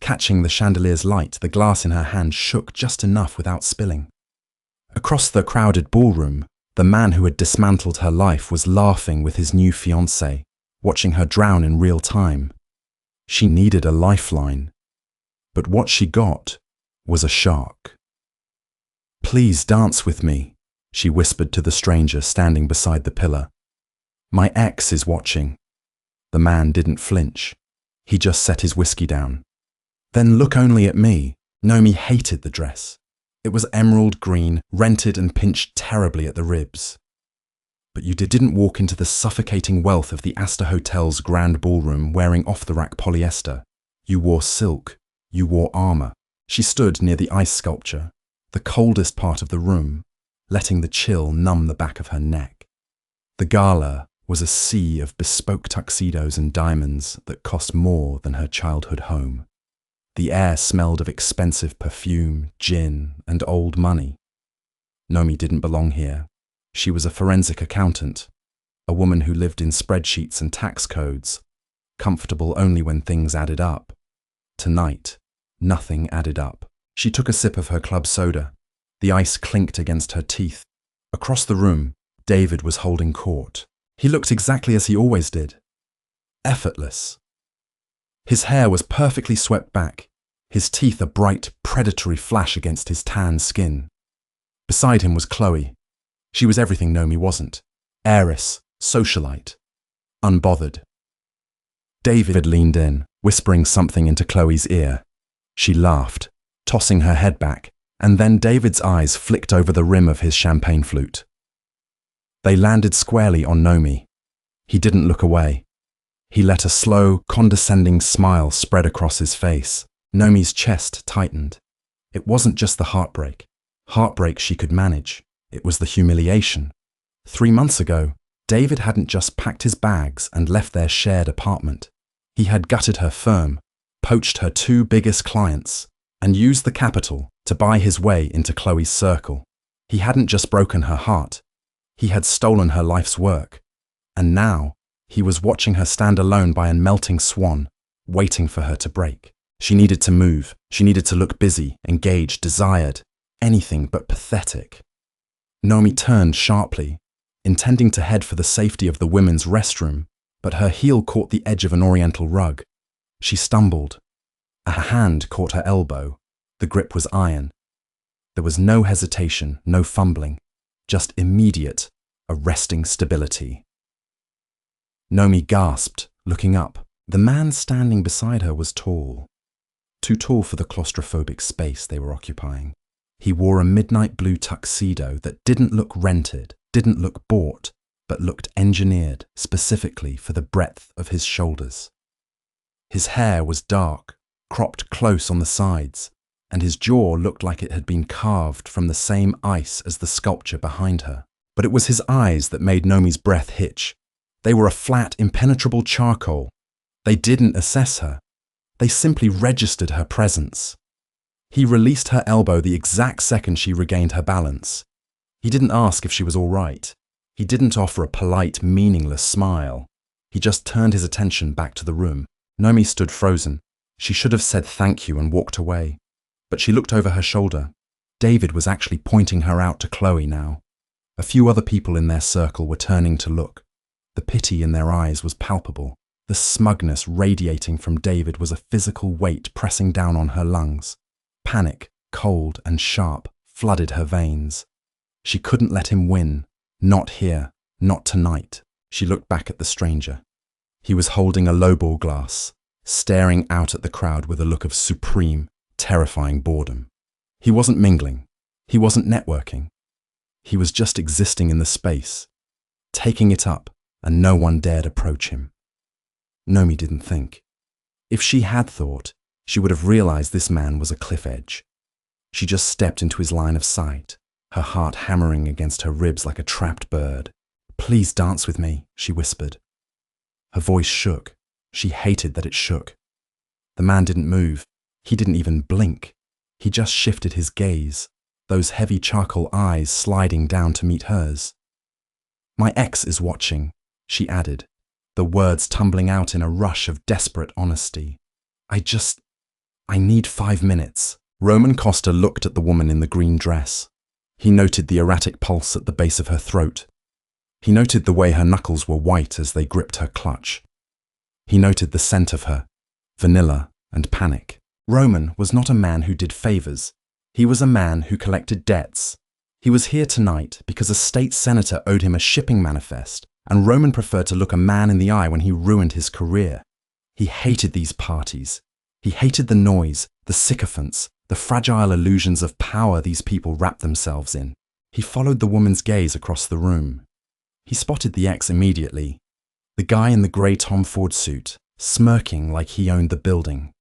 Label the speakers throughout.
Speaker 1: Catching the chandelier's light, the glass in her hand shook just enough without spilling. Across the crowded ballroom, the man who had dismantled her life was laughing with his new fiancée, watching her drown in real time. She needed a lifeline, but what she got was a shark. "Please dance with me," she whispered to the stranger standing beside the pillar. "My ex is watching." The man didn't flinch. He just set his whiskey down. "Then look only at me." Nomi hated the dress. It was emerald green, rented and pinched terribly at the ribs. But you didn't walk into the suffocating wealth of the Astor Hotel's grand ballroom wearing off-the-rack polyester. You wore silk. You wore armor. She stood near the ice sculpture, the coldest part of the room, letting the chill numb the back of her neck. The gala was a sea of bespoke tuxedos and diamonds that cost more than her childhood home. The air smelled of expensive perfume, gin, and old money. Nomi didn't belong here. She was a forensic accountant, a woman who lived in spreadsheets and tax codes, comfortable only when things added up. Tonight, nothing added up. She took a sip of her club soda. The ice clinked against her teeth. Across the room, David was holding court. He looked exactly as he always did. Effortless. His hair was perfectly swept back, his teeth a bright, predatory flash against his tan skin. Beside him was Chloe. She was everything Nomi wasn't. Heiress, socialite, unbothered. David leaned in, whispering something into Chloe's ear. She laughed, tossing her head back, and then David's eyes flicked over the rim of his champagne flute. They landed squarely on Nomi. He didn't look away. He let a slow, condescending smile spread across his face. Nomi's chest tightened. It wasn't just the heartbreak. Heartbreak she could manage. It was the humiliation. 3 months ago, David hadn't just packed his bags and left their shared apartment. He had gutted her firm, poached her 2 biggest clients, and used the capital to buy his way into Chloe's circle. He hadn't just broken her heart. He had stolen her life's work. And now, he was watching her stand alone by a melting swan, waiting for her to break. She needed to move. She needed to look busy, engaged, desired, anything but pathetic. Nomi turned sharply, intending to head for the safety of the women's restroom, but her heel caught the edge of an oriental rug. She stumbled. A hand caught her elbow. The grip was iron. There was no hesitation, no fumbling, just immediate, arresting stability. Nomi gasped, looking up. The man standing beside her was tall. Too tall for the claustrophobic space they were occupying. He wore a midnight blue tuxedo that didn't look rented, didn't look bought, but looked engineered specifically for the breadth of his shoulders. His hair was dark, cropped close on the sides, and his jaw looked like it had been carved from the same ice as the sculpture behind her. But it was his eyes that made Nomi's breath hitch. They were a flat, impenetrable charcoal. They didn't assess her. They simply registered her presence. He released her elbow the exact second she regained her balance. He didn't ask if she was all right. He didn't offer a polite, meaningless smile. He just turned his attention back to the room. Nomi stood frozen. She should have said thank you and walked away. But she looked over her shoulder. David was actually pointing her out to Chloe now. A few other people in their circle were turning to look. The pity in their eyes was palpable. The smugness radiating from David was a physical weight pressing down on her lungs. Panic, cold and sharp, flooded her veins. She couldn't let him win. Not here, not tonight. She looked back at the stranger. He was holding a lowball glass, staring out at the crowd with a look of supreme, terrifying boredom. He wasn't mingling. He wasn't networking. He was just existing in the space, taking it up, and no one dared approach him. Nomi didn't think. If she had thought, she would have realized this man was a cliff edge. She just stepped into his line of sight, her heart hammering against her ribs like a trapped bird. "Please dance with me," she whispered. Her voice shook. She hated that it shook. The man didn't move. He didn't even blink. He just shifted his gaze, those heavy charcoal eyes sliding down to meet hers. "My ex is watching," she added, the words tumbling out in a rush of desperate honesty. I need 5 minutes. Roman Costa looked at the woman in the green dress. He noted the erratic pulse at the base of her throat. He noted the way her knuckles were white as they gripped her clutch. He noted the scent of her, vanilla and panic. Roman was not a man who did favors. He was a man who collected debts. He was here tonight because a state senator owed him a shipping manifest, and Roman preferred to look a man in the eye when he ruined his career. He hated these parties. He hated the noise, the sycophants, the fragile illusions of power these people wrapped themselves in. He followed the woman's gaze across the room. He spotted the ex immediately. The guy in the grey Tom Ford suit, smirking like he owned the building.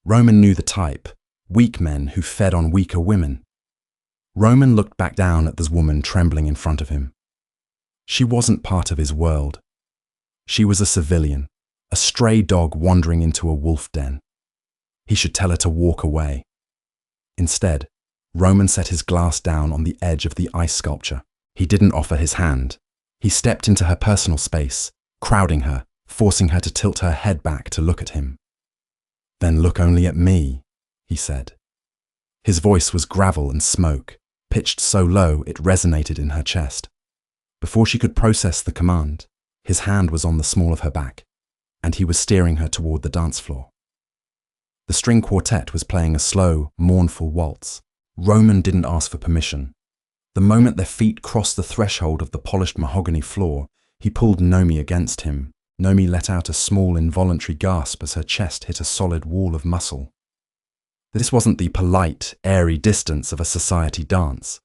Speaker 1: Roman knew the type, weak men who fed on weaker women. Roman looked back down at this woman trembling in front of him. She wasn't part of his world. She was a civilian, a stray dog wandering into a wolf den. He should tell her to walk away. Instead, Roman set his glass down on the edge of the ice sculpture. He didn't offer his hand. He stepped into her personal space, crowding her, forcing her to tilt her head back to look at him. "Then look only at me," he said. His voice was gravel and smoke, pitched so low it resonated in her chest. Before she could process the command, his hand was on the small of her back, and he was steering her toward the dance floor. The string quartet was playing a slow, mournful waltz. Roman didn't ask for permission. The moment their feet crossed the threshold of the polished mahogany floor, he pulled Nomi against him. Nomi let out a small, involuntary gasp as her chest hit a solid wall of muscle. This wasn't the polite, airy distance of a society dance.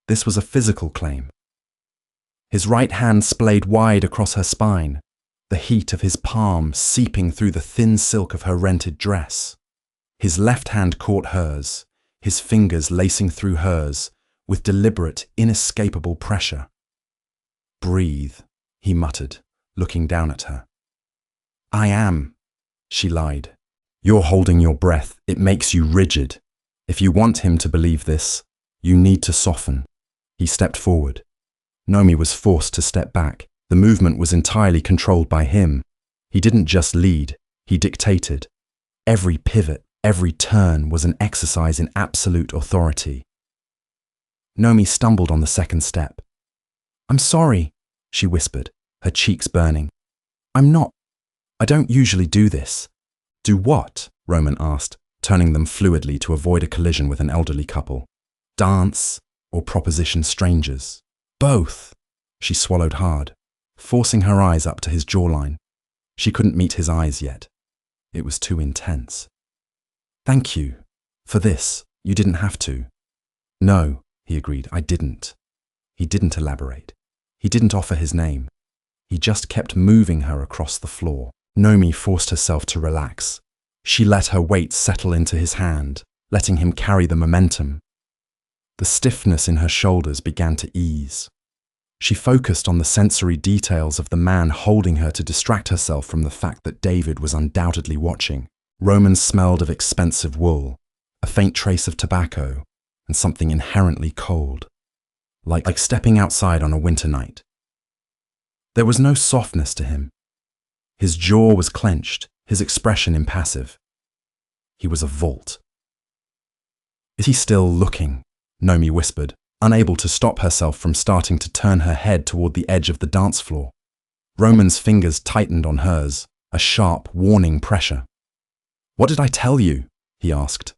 Speaker 1: This was a physical claim. His right hand splayed wide across her spine, the heat of his palm seeping through the thin silk of her rented dress. His left hand caught hers, his fingers lacing through hers, with deliberate, inescapable pressure. "Breathe," he muttered, looking down at her. "I am," she lied. "You're holding your breath. It makes you rigid. If you want him to believe this, you need to soften." He stepped forward. Nomi was forced to step back. The movement was entirely controlled by him. He didn't just lead, he dictated. Every pivot, every turn was an exercise in absolute authority. Nomi stumbled on the second step. "I'm sorry," she whispered, her cheeks burning. I don't usually do this." "Do what?" Roman asked, turning them fluidly to avoid a collision with an elderly couple. "Dance or proposition strangers?" "Both." She swallowed hard, forcing her eyes up to his jawline. She couldn't meet his eyes yet. It was too intense. "Thank you. For this, you didn't have to." "No," he agreed, "I didn't." He didn't elaborate. He didn't offer his name. He just kept moving her across the floor. Nomi forced herself to relax. She let her weight settle into his hand, letting him carry the momentum. The stiffness in her shoulders began to ease. She focused on the sensory details of the man holding her to distract herself from the fact that David was undoubtedly watching. Roman smelled of expensive wool, a faint trace of tobacco, and something inherently cold, like stepping outside on a winter night. There was no softness to him. His jaw was clenched, his expression impassive. He was a vault. "Is he still looking?" Nomi whispered, unable to stop herself from starting to turn her head toward the edge of the dance floor. Roman's fingers tightened on hers, a sharp, warning pressure. "What did I tell you?" he asked.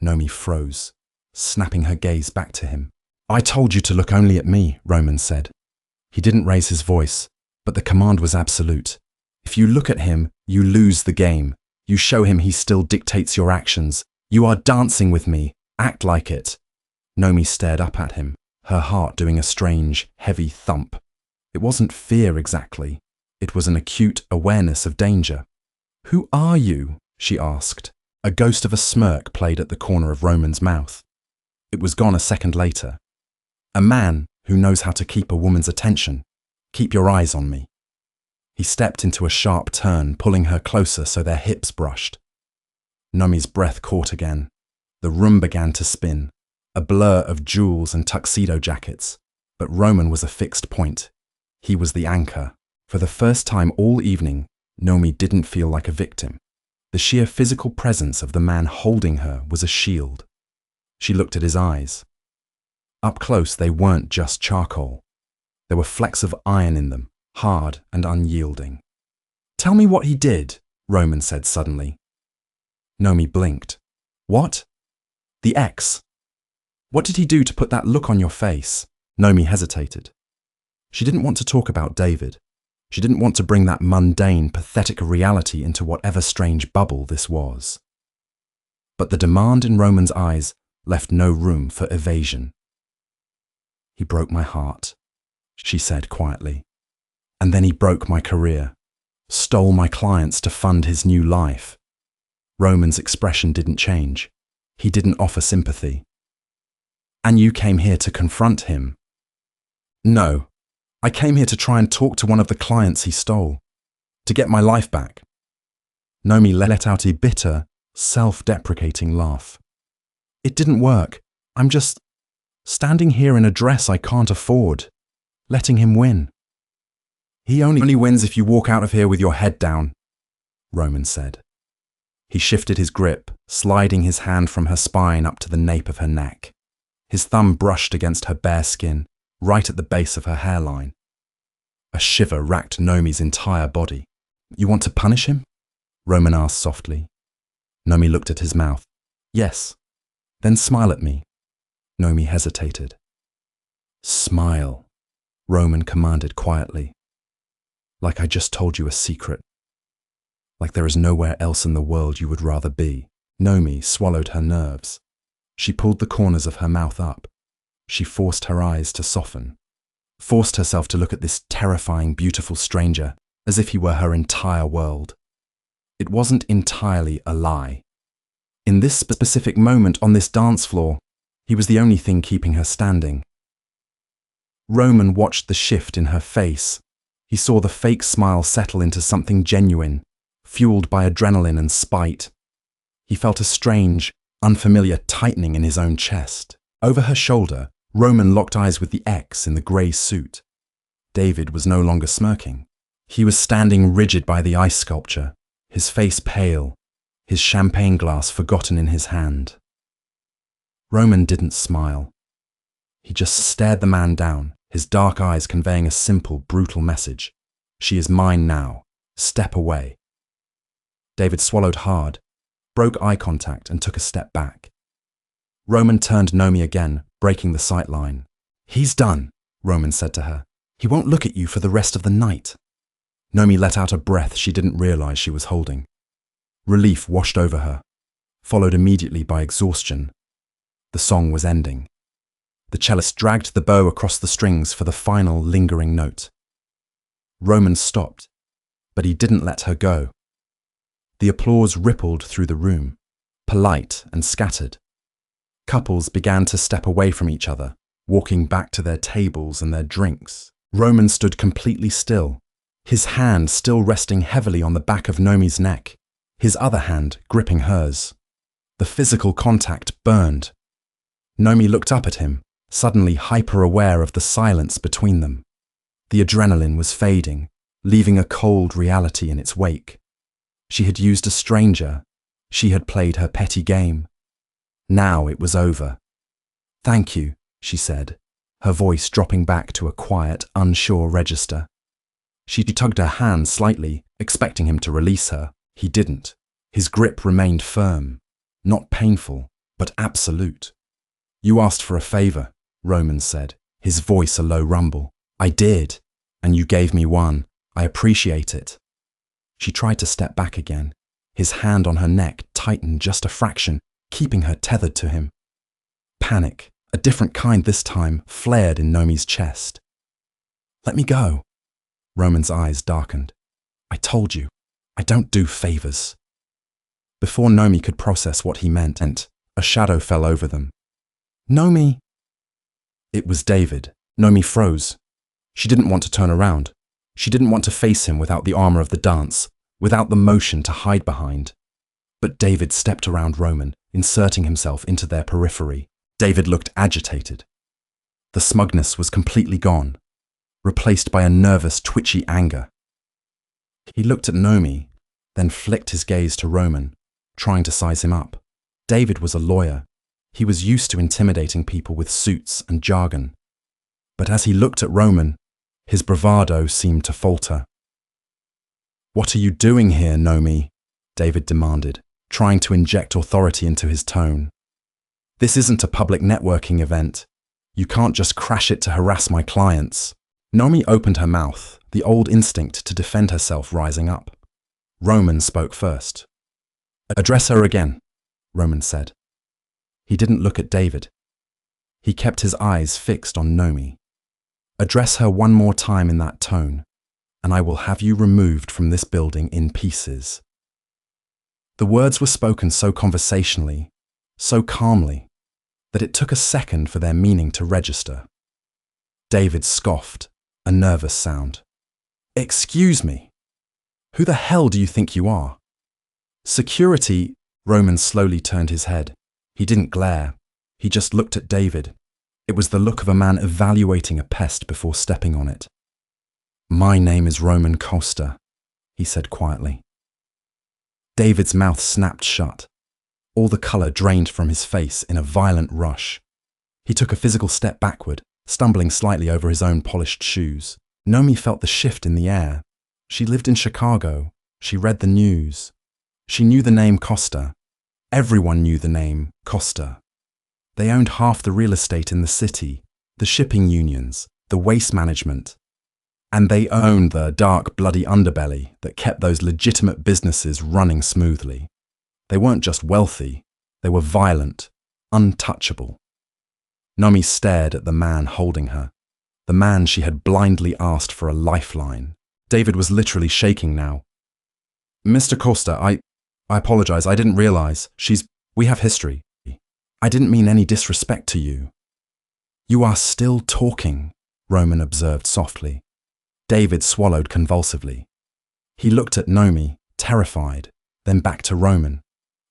Speaker 1: Nomi froze, snapping her gaze back to him. "I told you to look only at me," Roman said. He didn't raise his voice, but the command was absolute. If you look at him, you lose the game. You show him he still dictates your actions. "You are dancing with me. Act like it." Nomi stared up at him, her heart doing a strange, heavy thump. It wasn't fear exactly. It was an acute awareness of danger. "Who are you?" she asked. A ghost of a smirk played at the corner of Roman's mouth. It was gone a second later. "A man who knows how to keep a woman's attention. Keep your eyes on me." He stepped into a sharp turn, pulling her closer so their hips brushed. Nomi's breath caught again. The room began to spin, a blur of jewels and tuxedo jackets. But Roman was a fixed point. He was the anchor. For the first time all evening, Nomi didn't feel like a victim. The sheer physical presence of the man holding her was a shield. She looked at his eyes. Up close, they weren't just charcoal. There were flecks of iron in them, hard and unyielding. "Tell me what he did," Roman said suddenly. Nomi blinked. "What?" "The ex. What did he do to put that look on your face?" Nomi hesitated. She didn't want to talk about David. She didn't want to bring that mundane, pathetic reality into whatever strange bubble this was. But the demand in Roman's eyes left no room for evasion. "He broke my heart," she said quietly. "And then he broke my career, stole my clients to fund his new life." Roman's expression didn't change. He didn't offer sympathy. "And you came here to confront him?" "No. I came here to try and talk to one of the clients he stole, to get my life back." Nomi let out a bitter, self-deprecating laugh. "It didn't work. I'm just standing here in a dress I can't afford, letting him win." "He only wins if you walk out of here with your head down," Roman said. He shifted his grip, sliding his hand from her spine up to the nape of her neck. His thumb brushed against her bare skin, right at the base of her hairline. A shiver racked Nomi's entire body. "You want to punish him?" Roman asked softly. Nomi looked at his mouth. "Yes." "Then smile at me." Nomi hesitated. "Smile," Roman commanded quietly. "Like I just told you a secret. Like there is nowhere else in the world you would rather be." Nomi swallowed her nerves. She pulled the corners of her mouth up. She forced her eyes to soften, forced herself to look at this terrifying, beautiful stranger as if he were her entire world. It wasn't entirely a lie. In this specific moment on this dance floor, he was the only thing keeping her standing. Roman watched the shift in her face. He saw the fake smile settle into something genuine, fueled by adrenaline and spite. He felt a strange, unfamiliar tightening in his own chest. Over her shoulder, Roman locked eyes with the ex in the grey suit. David was no longer smirking. He was standing rigid by the ice sculpture, his face pale, his champagne glass forgotten in his hand. Roman didn't smile. He just stared the man down, his dark eyes conveying a simple, brutal message. "She is mine now. Step away." David swallowed hard, broke eye contact and took a step back. Roman turned Nomi again, breaking the sight line. "He's done," Roman said to her. "He won't look at you for the rest of the night." Nomi let out a breath she didn't realize she was holding. Relief washed over her, followed immediately by exhaustion. The song was ending. The cellist dragged the bow across the strings for the final lingering note. Roman stopped, but he didn't let her go. The applause rippled through the room, polite and scattered. Couples began to step away from each other, walking back to their tables and their drinks. Roman stood completely still, his hand still resting heavily on the back of Nomi's neck, his other hand gripping hers. The physical contact burned. Nomi looked up at him, suddenly hyper-aware of the silence between them. The adrenaline was fading, leaving a cold reality in its wake. She had used a stranger. She had played her petty game. Now it was over. "Thank you," she said, her voice dropping back to a quiet, unsure register. She tugged her hand slightly, expecting him to release her. He didn't. His grip remained firm, not painful, but absolute. "You asked for a favor," Roman said, his voice a low rumble. "I did, and you gave me one. I appreciate it." She tried to step back again. His hand on her neck tightened just a fraction, keeping her tethered to him. Panic, a different kind this time, flared in Nomi's chest. "Let me go." Roman's eyes darkened. "I told you, I don't do favors." Before Nomi could process what he meant, a shadow fell over them. "Nomi!" It was David. Nomi froze. She didn't want to turn around. She didn't want to face him without the armor of the dance, without the motion to hide behind. But David stepped around Roman, inserting himself into their periphery. David looked agitated. The smugness was completely gone, replaced by a nervous, twitchy anger. He looked at Nomi, then flicked his gaze to Roman, trying to size him up. David was a lawyer. He was used to intimidating people with suits and jargon. But as he looked at Roman, his bravado seemed to falter. "What are you doing here, Nomi?" David demanded, trying to inject authority into his tone. "This isn't a public networking event. You can't just crash it to harass my clients." Nomi opened her mouth, the old instinct to defend herself rising up. Roman spoke first. "Address her again," Roman said. He didn't look at David. He kept his eyes fixed on Nomi. "Address her one more time in that tone, and I will have you removed from this building in pieces." The words were spoken so conversationally, so calmly, that it took a second for their meaning to register. David scoffed, a nervous sound. "Excuse me. Who the hell do you think you are?" "Security." Roman slowly turned his head. He didn't glare. He just looked at David. It was the look of a man evaluating a pest before stepping on it. "My name is Roman Costa," he said quietly. David's mouth snapped shut. All the color drained from his face in a violent rush. He took a physical step backward, stumbling slightly over his own polished shoes. Nomi felt the shift in the air. She lived in Chicago. She read the news. She knew the name Costa. Everyone knew the name Costa. They owned half the real estate in the city, the shipping unions, the waste management. And they owned the dark, bloody underbelly that kept those legitimate businesses running smoothly. They weren't just wealthy, they were violent, untouchable. Nomi stared at the man holding her, the man she had blindly asked for a lifeline. David was literally shaking now. "Mr. Costa, I apologize, I didn't realize. We have history. I didn't mean any disrespect to you." "You are still talking," Roman observed softly. David swallowed convulsively. He looked at Nomi, terrified, then back to Roman.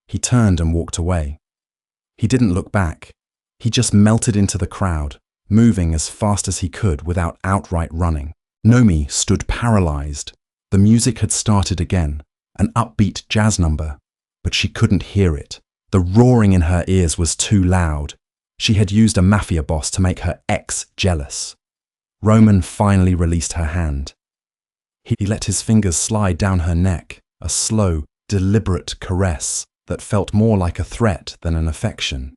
Speaker 1: He turned and walked away. He didn't look back. He just melted into the crowd, moving as fast as he could without outright running. Nomi stood paralyzed. The music had started again, an upbeat jazz number, but she couldn't hear it. The roaring in her ears was too loud. She had used a Mafia boss to make her ex jealous. Roman finally released her hand. He let his fingers slide down her neck, a slow, deliberate caress that felt more like a threat than an affection.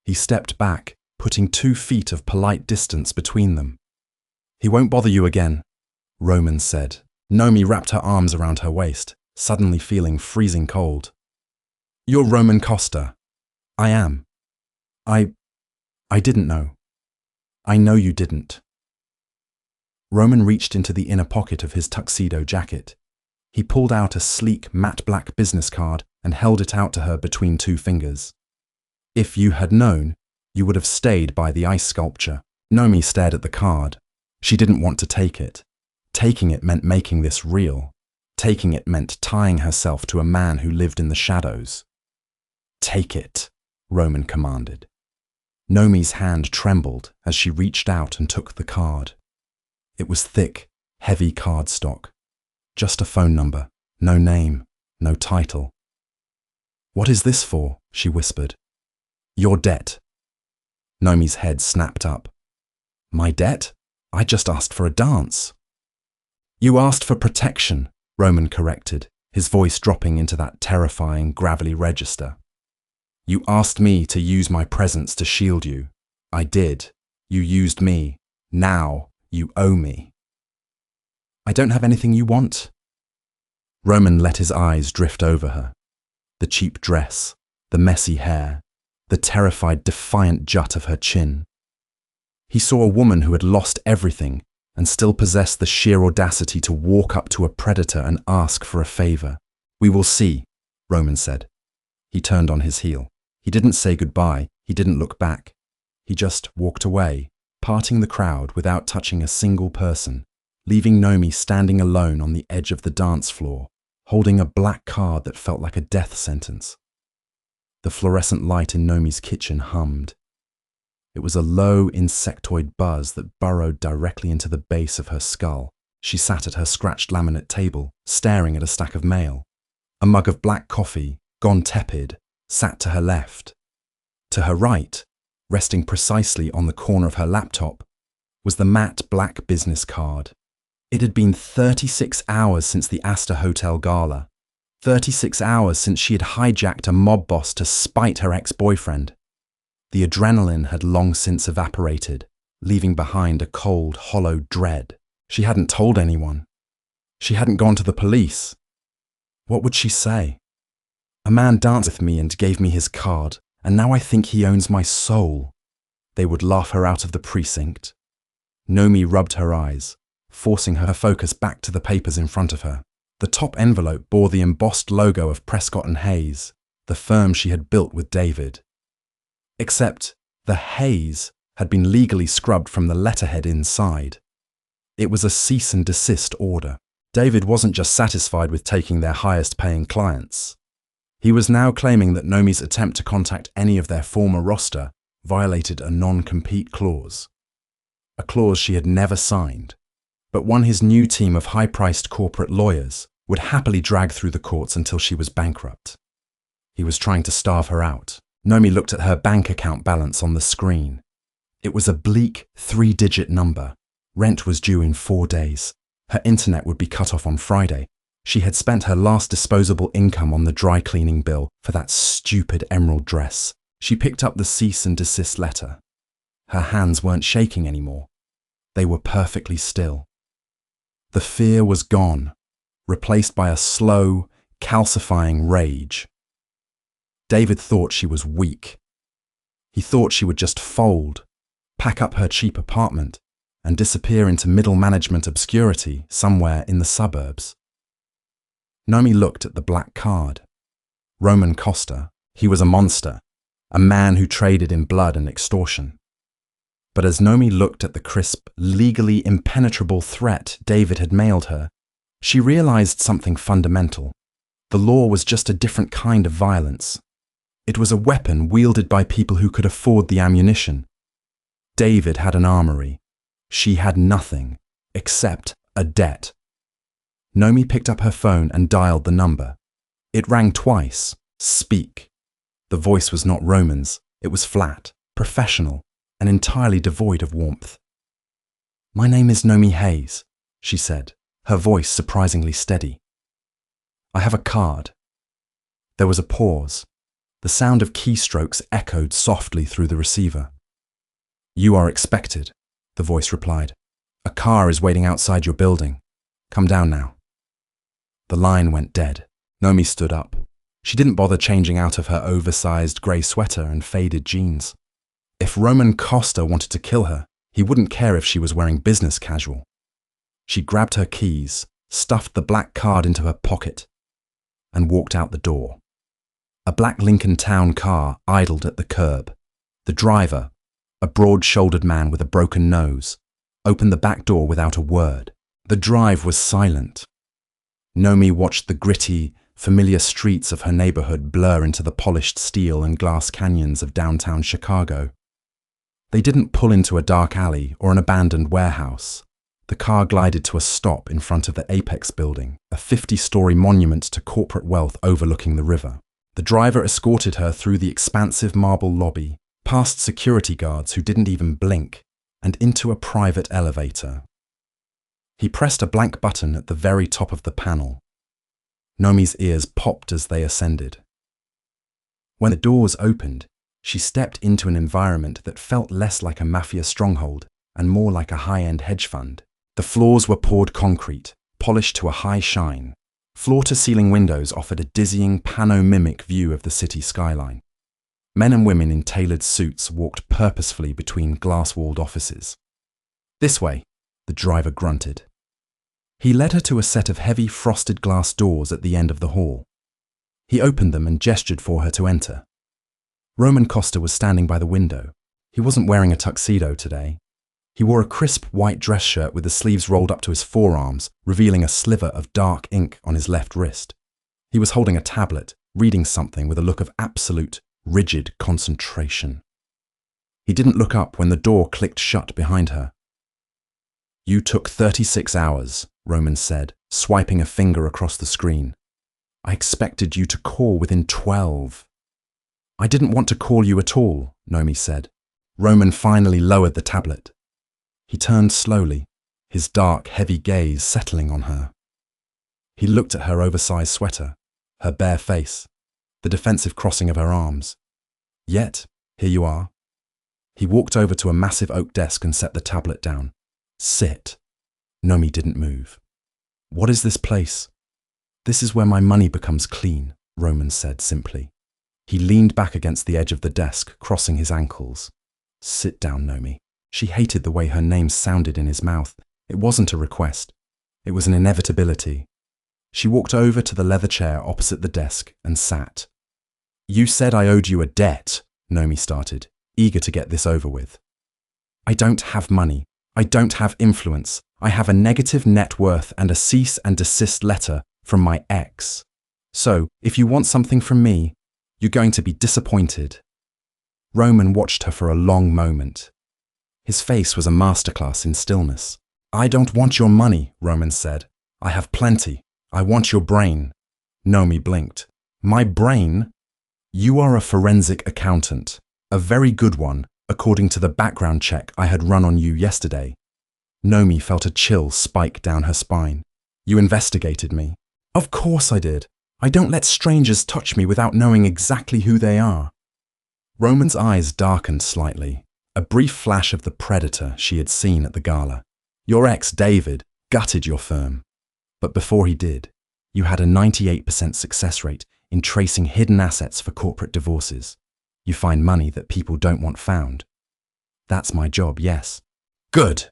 Speaker 1: He stepped back, putting 2 feet of polite distance between them. "He won't bother you again," Roman said. Nomi wrapped her arms around her waist, suddenly feeling freezing cold. "You're Roman Costa." "I am. I didn't know." "I know you didn't." Roman reached into the inner pocket of his tuxedo jacket. He pulled out a sleek, matte black business card and held it out to her between 2 fingers. "If you had known, you would have stayed by the ice sculpture." Nomi stared at the card. She didn't want to take it. Taking it meant making this real. Taking it meant tying herself to a man who lived in the shadows. "Take it," Roman commanded. Nomi's hand trembled as she reached out and took the card. It was thick, heavy cardstock. Just a phone number, no name, no title. "What is this for?" she whispered. "Your debt." Nomi's head snapped up. "My debt? I just asked for a dance." "You asked for protection," Roman corrected, his voice dropping into that terrifying, gravelly register. "You asked me to use my presence to shield you. I did. You used me. Now you owe me." "I don't have anything you want." Roman let his eyes drift over her. The cheap dress, the messy hair, the terrified, defiant jut of her chin. He saw a woman who had lost everything and still possessed the sheer audacity to walk up to a predator and ask for a favor. "We will see," Roman said. He turned on his heel. He didn't say goodbye. He didn't look back. He just walked away, parting the crowd without touching a single person, leaving Nomi standing alone on the edge of the dance floor, holding a black card that felt like a death sentence. The fluorescent light in Nomi's kitchen hummed. It was a low insectoid buzz that burrowed directly into the base of her skull. She sat at her scratched laminate table, staring at a stack of mail. A mug of black coffee, gone tepid, sat to her left. To her right, resting precisely on the corner of her laptop, was the matte black business card. It had been 36 hours since the Astor Hotel gala. 36 hours since she had hijacked a mob boss to spite her ex-boyfriend. The adrenaline had long since evaporated, leaving behind a cold, hollow dread. She hadn't told anyone. She hadn't gone to the police. What would she say? A man danced with me and gave me his card, and now I think he owns my soul. They would laugh her out of the precinct. Nomi rubbed her eyes, forcing her focus back to the papers in front of her. The top envelope bore the embossed logo of Prescott and Hayes, the firm she had built with David. Except the Hayes had been legally scrubbed from the letterhead inside. It was a cease and desist order. David wasn't just satisfied with taking their highest-paying clients. He was now claiming that Nomi's attempt to contact any of their former roster violated a non-compete clause. A clause she had never signed, but one his new team of high-priced corporate lawyers would happily drag through the courts until she was bankrupt. He was trying to starve her out. Nomi looked at her bank account balance on the screen. It was a bleak 3-digit number. Rent was due in 4 days. Her internet would be cut off on Friday. She had spent her last disposable income on the dry cleaning bill for that stupid emerald dress. She picked up the cease and desist letter. Her hands weren't shaking anymore. They were perfectly still. The fear was gone, replaced by a slow, calcifying rage. David thought she was weak. He thought she would just fold, pack up her cheap apartment, and disappear into middle management obscurity somewhere in the suburbs. Nomi looked at the black card. Roman Costa. He was a monster, a man who traded in blood and extortion. But as Nomi looked at the crisp, legally impenetrable threat David had mailed her, she realized something fundamental. The law was just a different kind of violence. It was a weapon wielded by people who could afford the ammunition. David had an armory. She had nothing, except a debt. Nomi picked up her phone and dialed the number. It rang twice. Speak. The voice was not Roman's. It was flat, professional, and entirely devoid of warmth. "My name is Nomi Hayes," she said, her voice surprisingly steady. "I have a card." There was a pause. The sound of keystrokes echoed softly through the receiver. "You are expected," the voice replied. "A car is waiting outside your building. Come down now." The line went dead. Nomi stood up. She didn't bother changing out of her oversized grey sweater and faded jeans. If Roman Costa wanted to kill her, he wouldn't care if she was wearing business casual. She grabbed her keys, stuffed the black card into her pocket, and walked out the door. A black Lincoln Town car idled at the curb. The driver, a broad-shouldered man with a broken nose, opened the back door without a word. The drive was silent. Nomi watched the gritty, familiar streets of her neighborhood blur into the polished steel and glass canyons of downtown Chicago. They didn't pull into a dark alley or an abandoned warehouse. The car glided to a stop in front of the Apex building, a 50-story monument to corporate wealth overlooking the river. The driver escorted her through the expansive marble lobby, past security guards who didn't even blink, and into a private elevator. He pressed a blank button at the very top of the panel. Nomi's ears popped as they ascended. When the doors opened, she stepped into an environment that felt less like a Mafia stronghold and more like a high-end hedge fund. The floors were poured concrete, polished to a high shine. Floor-to-ceiling windows offered a dizzying, panoramic view of the city skyline. Men and women in tailored suits walked purposefully between glass-walled offices. "This way," the driver grunted. He led her to a set of heavy frosted glass doors at the end of the hall. He opened them and gestured for her to enter. Roman Costa was standing by the window. He wasn't wearing a tuxedo today. He wore a crisp white dress shirt with the sleeves rolled up to his forearms, revealing a sliver of dark ink on his left wrist. He was holding a tablet, reading something with a look of absolute, rigid concentration. He didn't look up when the door clicked shut behind her. "You took 36 hours, Roman said, swiping a finger across the screen. I expected you to call within 12. I didn't want to call you at all, Nomi said. Roman finally lowered the tablet. He turned slowly, his dark, heavy gaze settling on her. He looked at her oversized sweater, her bare face, the defensive crossing of her arms. Yet, here you are. He walked over to a massive oak desk and set the tablet down. Sit. Nomi didn't move. What is this place? This is where my money becomes clean, Roman said simply. He leaned back against the edge of the desk, crossing his ankles. Sit down, Nomi. She hated the way her name sounded in his mouth. It wasn't a request. It was an inevitability. She walked over to the leather chair opposite the desk and sat. You said I owed you a debt, Nomi started, eager to get this over with. I don't have money. I don't have influence. I have a negative net worth and a cease and desist letter from my ex. So, if you want something from me, you're going to be disappointed. Roman watched her for a long moment. His face was a masterclass in stillness. I don't want your money, Roman said. I have plenty. I want your brain. Nomi blinked. My brain? You are a forensic accountant. A very good one, according to the background check I had run on you yesterday. Nomi felt a chill spike down her spine. You investigated me. Of course I did. I don't let strangers touch me without knowing exactly who they are. Roman's eyes darkened slightly, a brief flash of the predator she had seen at the gala. Your ex, David, gutted your firm. But before he did, you had a 98% success rate in tracing hidden assets for corporate divorces. You find money that people don't want found. That's my job, yes. Good.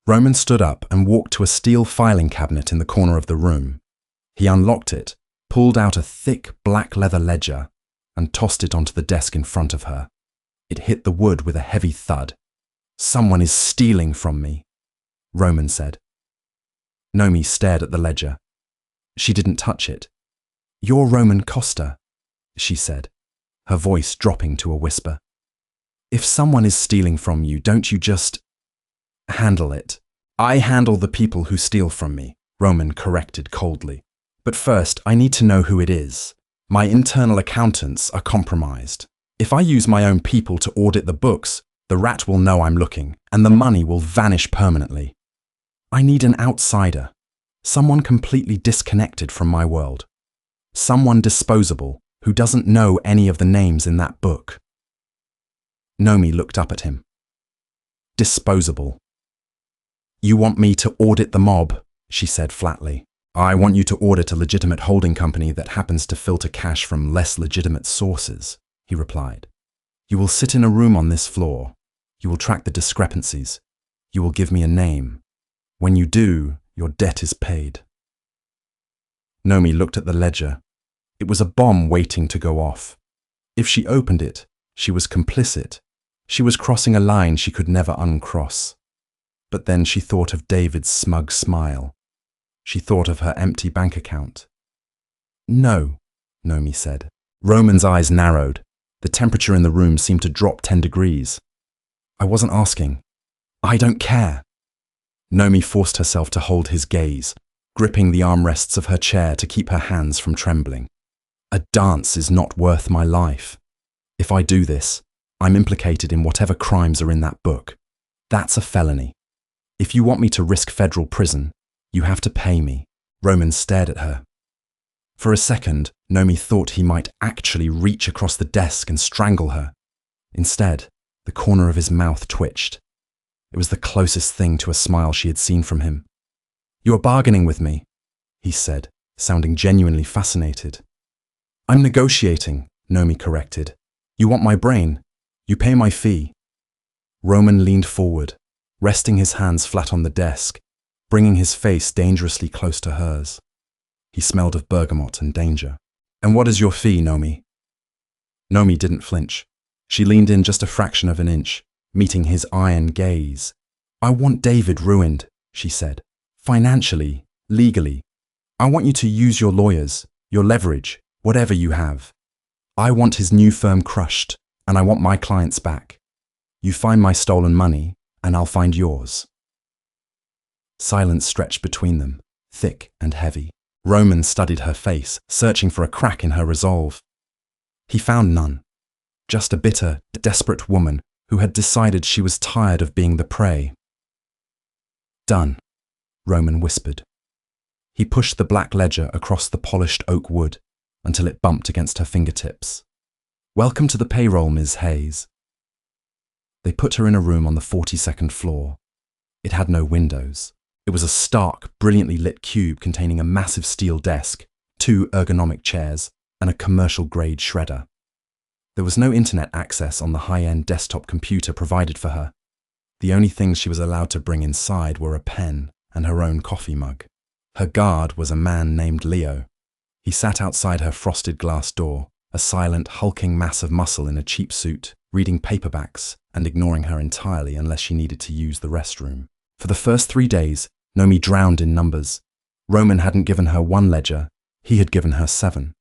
Speaker 1: Roman stood up and walked to a steel filing cabinet in the corner of the room. He unlocked it, pulled out a thick black leather ledger, and tossed it onto the desk in front of her. It hit the wood with a heavy thud. Someone is stealing from me, Roman said. Nomi stared at the ledger. She didn't touch it. You're Roman Costa, she said, her voice dropping to a whisper. If someone is stealing from you, don't you just handle it? I handle the people who steal from me, Roman corrected coldly. But first, I need to know who it is. My internal accountants are compromised. If I use my own people to audit the books, the rat will know I'm looking, and the money will vanish permanently. I need an outsider, someone completely disconnected from my world. Someone disposable, who doesn't know any of the names in that book. Nomi looked up at him. Disposable. You want me to audit the mob, she said flatly. I want you to audit a legitimate holding company that happens to filter cash from less legitimate sources, he replied. You will sit in a room on this floor. You will track the discrepancies. You will give me a name. When you do, your debt is paid. Nomi looked at the ledger. It was a bomb waiting to go off. If she opened it, she was complicit. She was crossing a line she could never uncross. But then she thought of David's smug smile. She thought of her empty bank account. No, Nomi said. Roman's eyes narrowed. The temperature in the room seemed to drop 10 degrees. I wasn't asking. I don't care. Nomi forced herself to hold his gaze, gripping the armrests of her chair to keep her hands from trembling. A dance is not worth my life. If I do this, I'm implicated in whatever crimes are in that book. That's a felony. If you want me to risk federal prison, you have to pay me. Roman stared at her. For a second, Nomi thought he might actually reach across the desk and strangle her. Instead, the corner of his mouth twitched. It was the closest thing to a smile she had seen from him. You are bargaining with me, he said, sounding genuinely fascinated. I'm negotiating, Nomi corrected. You want my brain. You pay my fee. Roman leaned forward, resting his hands flat on the desk, bringing his face dangerously close to hers. He smelled of bergamot and danger. And what is your fee, Nomi? Nomi didn't flinch. She leaned in just a fraction of an inch, meeting his iron gaze. I want David ruined, she said. Financially, legally. I want you to use your lawyers, your leverage, whatever you have. I want his new firm crushed, and I want my clients back. You find my stolen money, and I'll find yours. Silence stretched between them, thick and heavy. Roman studied her face, searching for a crack in her resolve. He found none. Just a bitter, desperate woman who had decided she was tired of being the prey. "Done," Roman whispered. He pushed the black ledger across the polished oak wood until it bumped against her fingertips. "Welcome to the payroll, Ms. Hayes." They put her in a room on the 42nd floor. It had no windows. It was a stark, brilliantly lit cube containing a massive steel desk, 2 ergonomic chairs, and a commercial-grade shredder. There was no internet access on the high-end desktop computer provided for her. The only things she was allowed to bring inside were a pen and her own coffee mug. Her guard was a man named Leo. He sat outside her frosted glass door, a silent, hulking mass of muscle in a cheap suit, reading paperbacks and ignoring her entirely unless she needed to use the restroom. For the first 3 days, Nomi drowned in numbers. Roman hadn't given her 1 ledger, he had given her 7.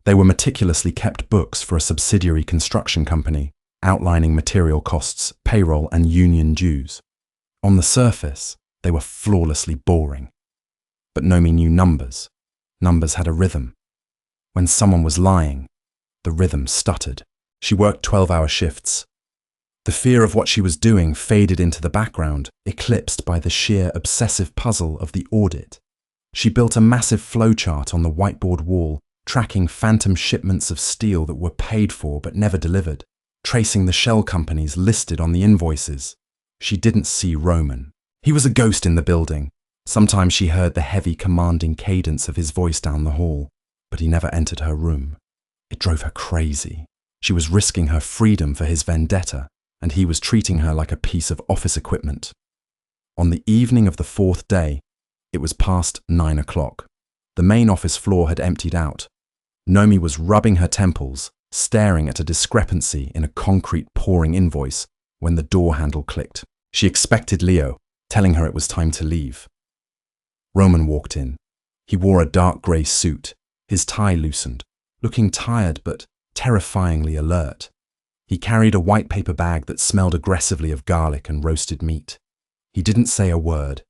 Speaker 1: They were meticulously kept books for a subsidiary construction company, outlining material costs, payroll, and union dues. On the surface, they were flawlessly boring. But Nomi knew numbers. Numbers had a rhythm. When someone was lying, the rhythm stuttered. She worked 12-hour shifts. The fear of what she was doing faded into the background, eclipsed by the sheer obsessive puzzle of the audit. She built a massive flowchart on the whiteboard wall, tracking phantom shipments of steel that were paid for but never delivered, tracing the shell companies listed on the invoices. She didn't see Roman. He was a ghost in the building. Sometimes she heard the heavy, commanding cadence of his voice down the hall, but he never entered her room. It drove her crazy. She was risking her freedom for his vendetta, and he was treating her like a piece of office equipment. On the evening of the 4th day, it was past 9 o'clock. The main office floor had emptied out. Nomi was rubbing her temples, staring at a discrepancy in a concrete pouring invoice when the door handle clicked. She expected Leo, telling her it was time to leave. Roman walked in. He wore a dark grey suit, his tie loosened, looking tired but terrifyingly alert. He carried a white paper bag that smelled aggressively of garlic and roasted meat. He didn't say a word.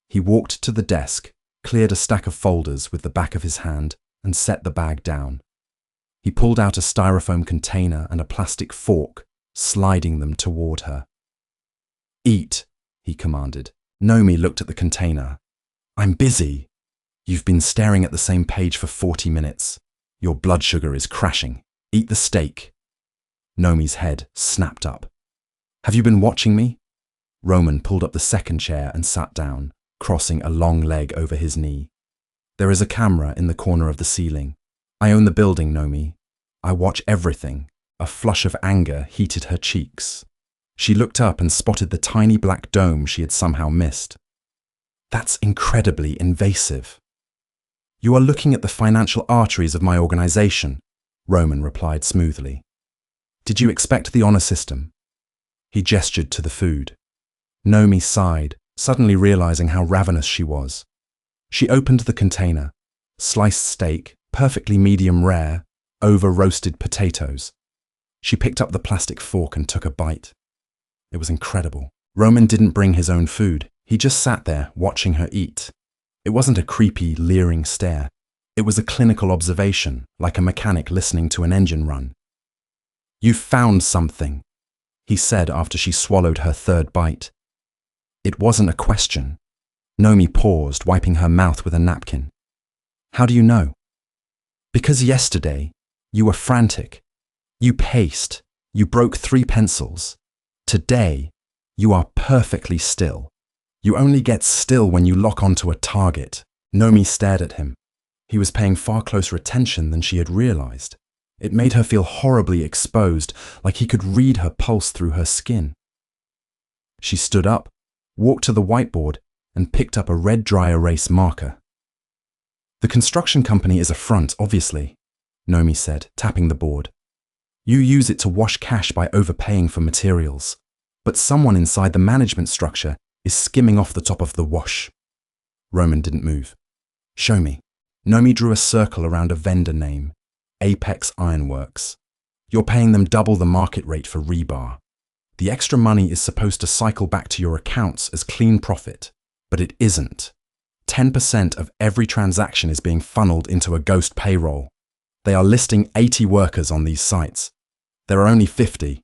Speaker 1: He walked to the desk, cleared a stack of folders with the back of his hand, and set the bag down. He pulled out a styrofoam container and a plastic fork, sliding them toward her. "Eat," he commanded. Nomi looked at the container. "I'm busy." "You've been staring at the same page for 40 minutes. Your blood sugar is crashing. Eat the steak." Nomi's head snapped up. "Have you been watching me?" Roman pulled up the second chair and sat down, crossing a long leg over his knee. "There is a camera in the corner of the ceiling. I own the building, Nomi. I watch everything." A flush of anger heated her cheeks. She looked up and spotted the tiny black dome she had somehow missed. "That's incredibly invasive." "You are looking at the financial arteries of my organization," Roman replied smoothly. "Did you expect the honor system?" He gestured to the food. Nomi sighed, suddenly realizing how ravenous she was. She opened the container. Sliced steak, perfectly medium rare, over-roasted potatoes. She picked up the plastic fork and took a bite. It was incredible. Roman didn't bring his own food. He just sat there, watching her eat. It wasn't a creepy, leering stare. It was a clinical observation, like a mechanic listening to an engine run. "You've found something," he said after she swallowed her 3rd bite. It wasn't a question. Nomi paused, wiping her mouth with a napkin. "How do you know?" "Because yesterday, you were frantic. You paced. You broke 3 pencils. Today, you are perfectly still. You only get still when you lock onto a target." Nomi stared at him. He was paying far closer attention than she had realized. It made her feel horribly exposed, like he could read her pulse through her skin. She stood up, walked to the whiteboard, and picked up a red dry erase marker. "The construction company is a front, obviously," Nomi said, tapping the board. "You use it to wash cash by overpaying for materials. But someone inside the management structure is skimming off the top of the wash." Roman didn't move. "Show me." Nomi drew a circle around a vendor name, Apex Ironworks. "You're paying them double the market rate for rebar. The extra money is supposed to cycle back to your accounts as clean profit, but it isn't. 10% of every transaction is being funneled into a ghost payroll. They are listing 80 workers on these sites. There are only 50.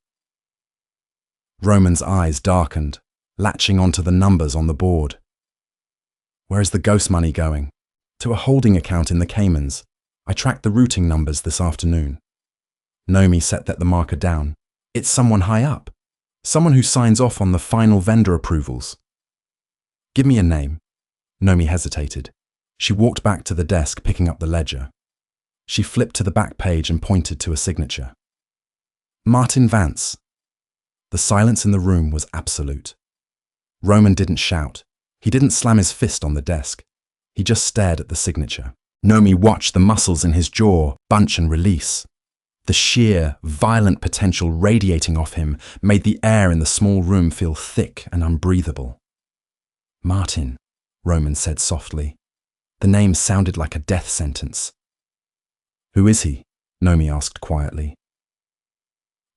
Speaker 1: Roman's eyes darkened, latching onto the numbers on the board. Where is the ghost money going? To a holding account in the Caymans. I tracked the routing numbers this afternoon. Nomi set the marker down. It's someone high up. Someone who signs off on the final vendor approvals. Give me a name. Nomi hesitated. She walked back to the desk, picking up the ledger. She flipped to the back page and pointed to a signature. Martin Vance. The silence in the room was absolute. Roman didn't shout. He didn't slam his fist on the desk. He just stared at the signature. Nomi watched the muscles in his jaw bunch and release. The sheer, violent potential radiating off him made the air in the small room feel thick and unbreathable. Martin, Roman said softly. The name sounded like a death sentence. Who is he? Nomi asked quietly.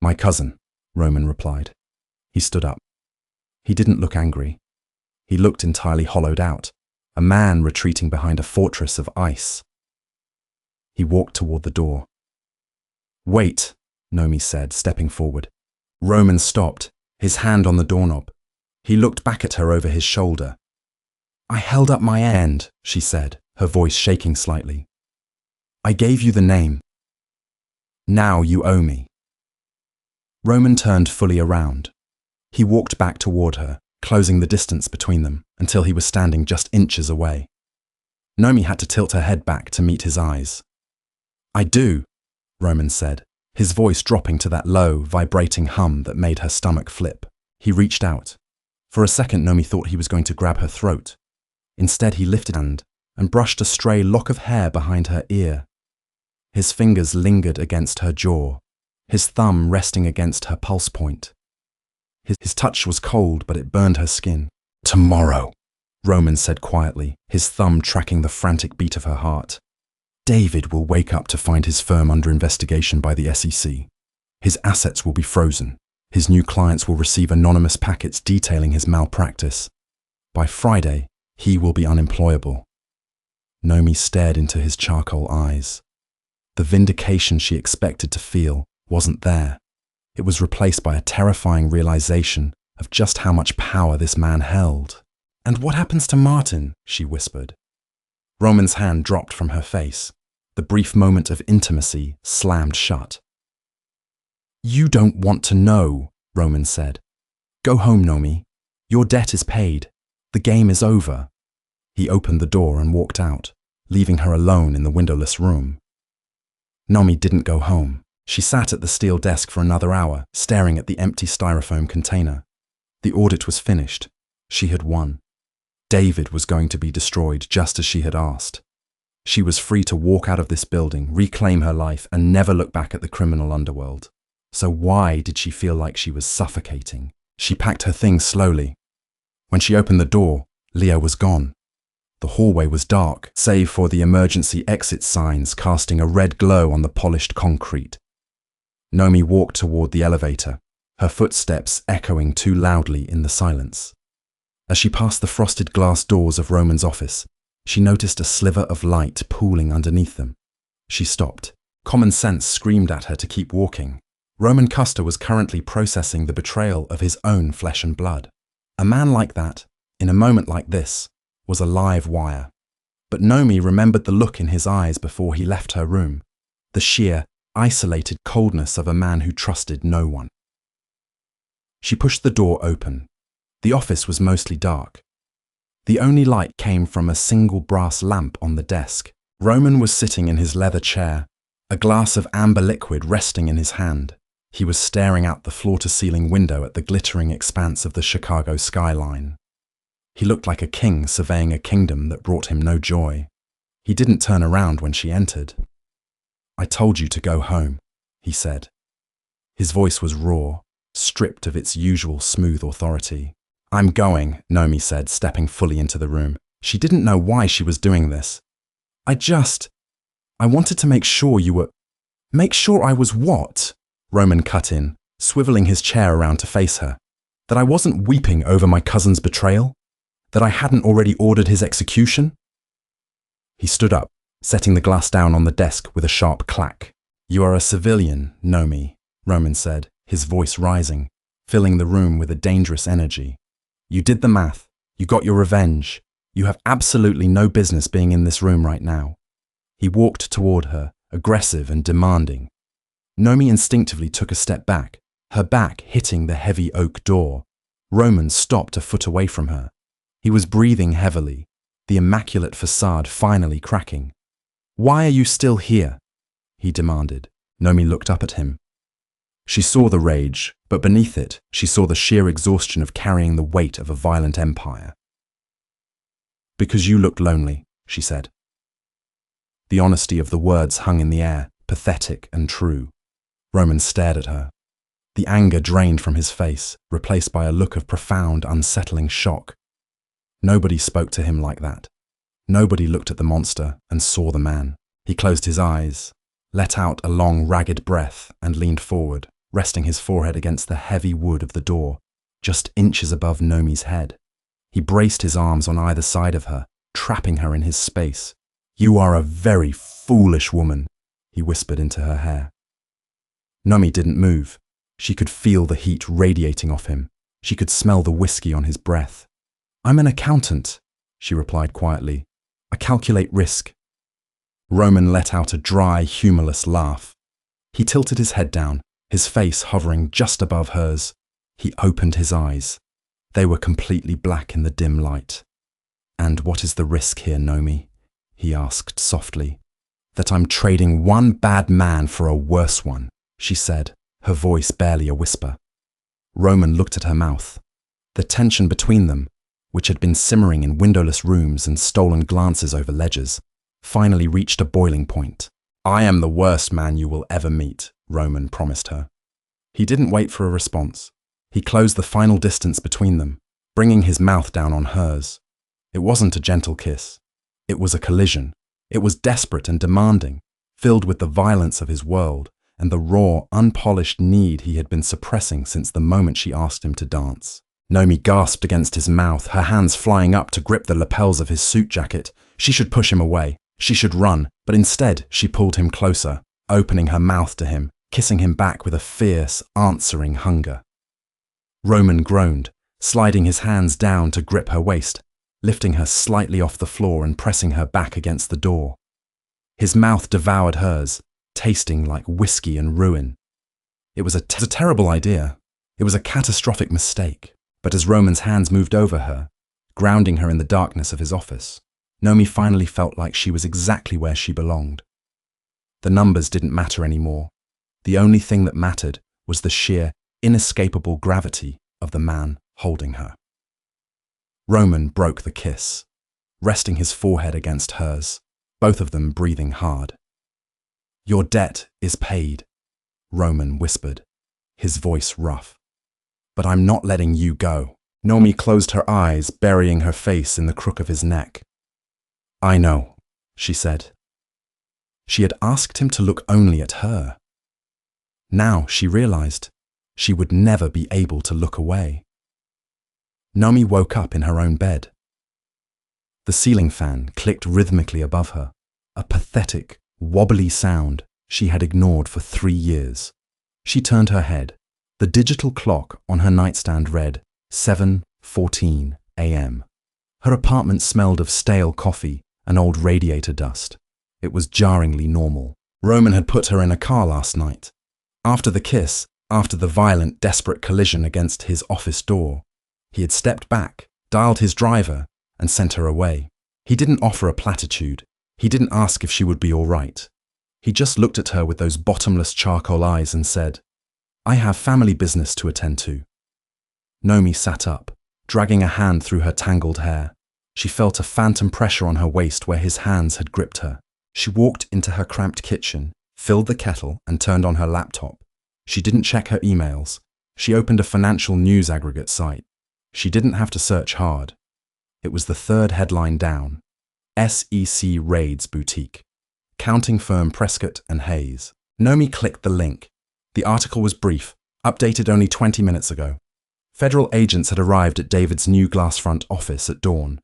Speaker 1: My cousin, Roman replied. He stood up. He didn't look angry. He looked entirely hollowed out, a man retreating behind a fortress of ice. He walked toward the door. Wait, Nomi said, stepping forward. Roman stopped, his hand on the doorknob. He looked back at her over his shoulder. I held up my end, she said, her voice shaking slightly. I gave you the name. Now you owe me. Roman turned fully around. He walked back toward her, closing the distance between them until he was standing just inches away. Nomi had to tilt her head back to meet his eyes. I do, Roman said, his voice dropping to that low, vibrating hum that made her stomach flip. He reached out. For a second, Nomi thought he was going to grab her throat. Instead, he lifted his hand and brushed a stray lock of hair behind her ear. His fingers lingered against her jaw, his thumb resting against her pulse point. His touch was cold, but it burned her skin. Tomorrow, Roman said quietly, his thumb tracking the frantic beat of her heart. David will wake up to find his firm under investigation by the SEC. His assets will be frozen. His new clients will receive anonymous packets detailing his malpractice. By Friday, he will be unemployable. Nomi stared into his charcoal eyes. The vindication she expected to feel wasn't there. It was replaced by a terrifying realization of just how much power this man held. And what happens to Martin? She whispered. Roman's hand dropped from her face. The brief moment of intimacy slammed shut. You don't want to know, Roman said. Go home, Nomi. Your debt is paid. The game is over. He opened the door and walked out, leaving her alone in the windowless room. Nomi didn't go home. She sat at the steel desk for another hour, staring at the empty styrofoam container. The audit was finished. She had won. David was going to be destroyed just as she had asked. She was free to walk out of this building, reclaim her life, and never look back at the criminal underworld. So why did she feel like she was suffocating? She packed her things slowly. When she opened the door, Leo was gone. The hallway was dark, save for the emergency exit signs casting a red glow on the polished concrete. Nomi walked toward the elevator, her footsteps echoing too loudly in the silence. As she passed the frosted glass doors of Roman's office, she noticed a sliver of light pooling underneath them. She stopped. Common sense screamed at her to keep walking. Roman Custer was currently processing the betrayal of his own flesh and blood. A man like that, in a moment like this, was a live wire. But Nomi remembered the look in his eyes before he left her room, the sheer, isolated coldness of a man who trusted no one. She pushed the door open. The office was mostly dark. The only light came from a single brass lamp on the desk. Roman was sitting in his leather chair, a glass of amber liquid resting in his hand. He was staring out the floor-to-ceiling window at the glittering expanse of the Chicago skyline. He looked like a king surveying a kingdom that brought him no joy. He didn't turn around when she entered. I told you to go home, he said. His voice was raw, stripped of its usual smooth authority. I'm going, Nomi said, stepping fully into the room. She didn't know why she was doing this. I wanted to make sure you were... Make sure I was what? Roman cut in, swiveling his chair around to face her. That I wasn't weeping over my cousin's betrayal? That I hadn't already ordered his execution? He stood up, setting the glass down on the desk with a sharp clack. You are a civilian, Nomi, Roman said, his voice rising, filling the room with a dangerous energy. You did the math. You got your revenge. You have absolutely no business being in this room right now. He walked toward her, aggressive and demanding. Nomi instinctively took a step back, her back hitting the heavy oak door. Roman stopped a foot away from her. He was breathing heavily, the immaculate facade finally cracking. Why are you still here? He demanded. Nomi looked up at him. She saw the rage, but beneath it, she saw the sheer exhaustion of carrying the weight of a violent empire. Because you looked lonely, she said. The honesty of the words hung in the air, pathetic and true. Roman stared at her. The anger drained from his face, replaced by a look of profound, unsettling shock. Nobody spoke to him like that. Nobody looked at the monster and saw the man. He closed his eyes, let out a long, ragged breath, and leaned forward, resting his forehead against the heavy wood of the door, just inches above Nomi's head. He braced his arms on either side of her, trapping her in his space. You are a very foolish woman, he whispered into her hair. Nomi didn't move. She could feel the heat radiating off him. She could smell the whiskey on his breath. I'm an accountant, she replied quietly. I calculate risk. Roman let out a dry, humorless laugh. He tilted his head down, his face hovering just above hers. He opened his eyes. They were completely black in the dim light. And what is the risk here, Nomi? He asked softly. That I'm trading one bad man for a worse one, she said, her voice barely a whisper. Roman looked at her mouth. The tension between them, which had been simmering in windowless rooms and stolen glances over ledgers, finally reached a boiling point. I am the worst man you will ever meet, Roman promised her. He didn't wait for a response. He closed the final distance between them, bringing his mouth down on hers. It wasn't a gentle kiss. It was a collision. It was desperate and demanding, filled with the violence of his world and the raw, unpolished need he had been suppressing since the moment she asked him to dance. Nomi gasped against his mouth, her hands flying up to grip the lapels of his suit jacket. She should push him away. She should run, but instead she pulled him closer, opening her mouth to him, kissing him back with a fierce, answering hunger. Roman groaned, sliding his hands down to grip her waist, lifting her slightly off the floor and pressing her back against the door. His mouth devoured hers, tasting like whiskey and ruin. It was a terrible idea. It was a catastrophic mistake. But as Roman's hands moved over her, grounding her in the darkness of his office, Nomi finally felt like she was exactly where she belonged. The numbers didn't matter anymore. The only thing that mattered was the sheer, inescapable gravity of the man holding her. Roman broke the kiss, resting his forehead against hers, both of them breathing hard. Your debt is paid, Roman whispered, his voice rough. But I'm not letting you go. Nomi closed her eyes, burying her face in the crook of his neck. I know, she said. She had asked him to look only at her. Now she realized she would never be able to look away. Nomi woke up in her own bed. The ceiling fan clicked rhythmically above her, a pathetic, wobbly sound she had ignored for 3 years. She turned her head. The digital clock on her nightstand read 7:14 a.m. Her apartment smelled of stale coffee and old radiator dust. It was jarringly normal. Roman had put her in a car last night. After the kiss, after the violent, desperate collision against his office door, he had stepped back, dialed his driver, and sent her away. He didn't offer a platitude. He didn't ask if she would be all right. He just looked at her with those bottomless charcoal eyes and said, I have family business to attend to. Nomi sat up, dragging a hand through her tangled hair. She felt a phantom pressure on her waist where his hands had gripped her. She walked into her cramped kitchen, filled the kettle, and turned on her laptop. She didn't check her emails. She opened a financial news aggregate site. She didn't have to search hard. It was the third headline down. SEC raids boutique. Accounting firm Prescott and Hayes. Nomi clicked the link. The article was brief, updated only 20 minutes ago. Federal agents had arrived at David's new glass front office at dawn.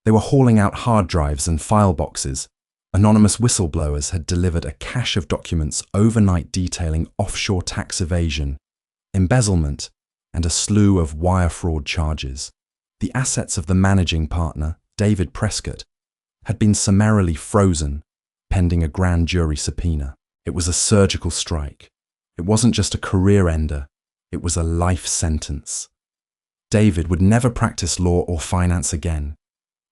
Speaker 1: They were hauling out hard drives and file boxes. Anonymous whistleblowers had delivered a cache of documents overnight detailing offshore tax evasion, embezzlement, and a slew of wire fraud charges. The assets of the managing partner, David Prescott, had been summarily frozen, pending a grand jury subpoena. It was a surgical strike. It wasn't just a career ender, it was a life sentence. David would never practice law or finance again.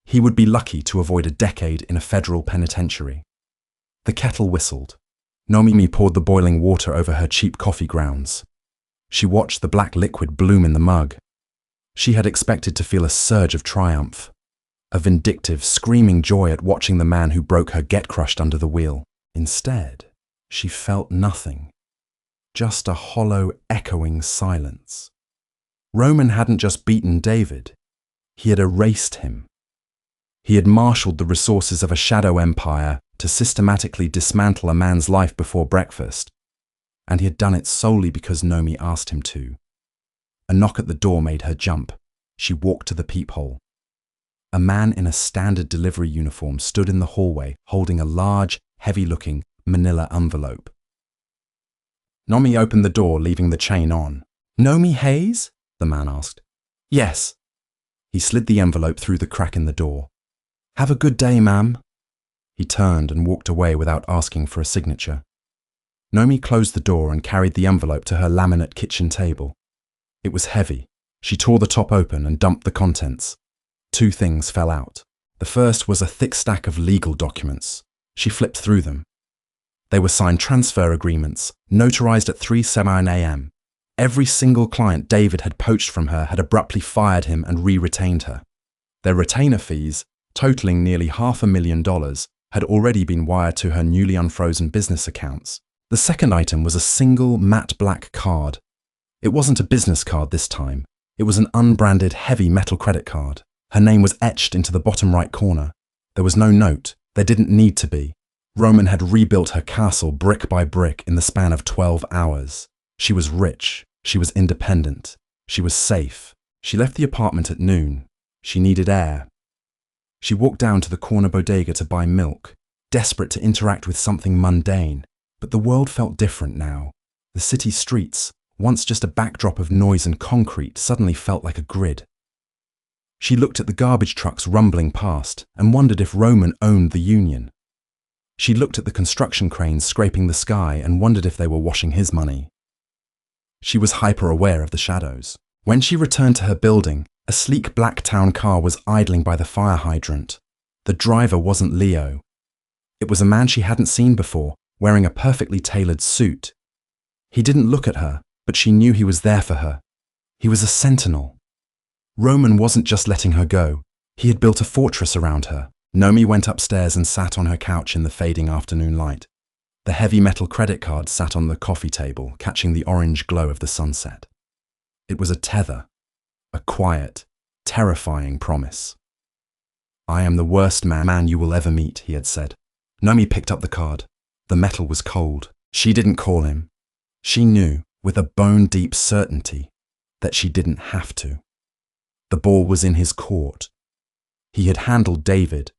Speaker 1: He would be lucky to avoid a decade in a federal penitentiary. The kettle whistled. Nomi poured the boiling water over her cheap coffee grounds. She watched the black liquid bloom in the mug. She had expected to feel a surge of triumph, a vindictive, screaming joy at watching the man who broke her get crushed under the wheel. Instead, she felt nothing. Just a hollow, echoing silence. Roman hadn't just beaten David. He had erased him. He had marshaled the resources of a shadow empire to systematically dismantle a man's life before breakfast, and he had done it solely because Nomi asked him to. A knock at the door made her jump. She walked to the peephole. A man in a standard delivery uniform stood in the hallway holding a large, heavy-looking manila envelope. Nomi opened the door, leaving the chain on. "Nomi Hayes?" the man asked. "Yes." He slid the envelope through the crack in the door. "Have a good day, ma'am." He turned and walked away without asking for a signature. Nomi closed the door and carried the envelope to her laminate kitchen table. It was heavy. She tore the top open and dumped the contents. Two things fell out. The first was a thick stack of legal documents. She flipped through them. They were signed transfer agreements, notarized at 3:07 a.m. Every single client David had poached from her had abruptly fired him and re-retained her. Their retainer fees, totaling nearly $500,000, had already been wired to her newly unfrozen business accounts. The second item was a single matte black card. It wasn't a business card this time. It was an unbranded heavy metal credit card. Her name was etched into the bottom right corner. There was no note. There didn't need to be. Roman had rebuilt her castle brick by brick in the span of 12 hours. She was rich. She was independent. She was safe. She left the apartment at noon. She needed air. She walked down to the corner bodega to buy milk, desperate to interact with something mundane. But the world felt different now. The city streets, once just a backdrop of noise and concrete, suddenly felt like a grid. She looked at the garbage trucks rumbling past and wondered if Roman owned the union. She looked at the construction cranes scraping the sky and wondered if they were washing his money. She was hyper-aware of the shadows. When she returned to her building, a sleek black town car was idling by the fire hydrant. The driver wasn't Leo. It was a man she hadn't seen before, wearing a perfectly tailored suit. He didn't look at her, but she knew he was there for her. He was a sentinel. Roman wasn't just letting her go. He had built a fortress around her. Nomi went upstairs and sat on her couch in the fading afternoon light. The heavy metal credit card sat on the coffee table, catching the orange glow of the sunset. It was a tether, a quiet, terrifying promise. "I am the worst man you will ever meet," he had said. Nomi picked up the card. The metal was cold. She didn't call him. She knew, with a bone-deep certainty, that she didn't have to. The ball was in his court. He had handled David.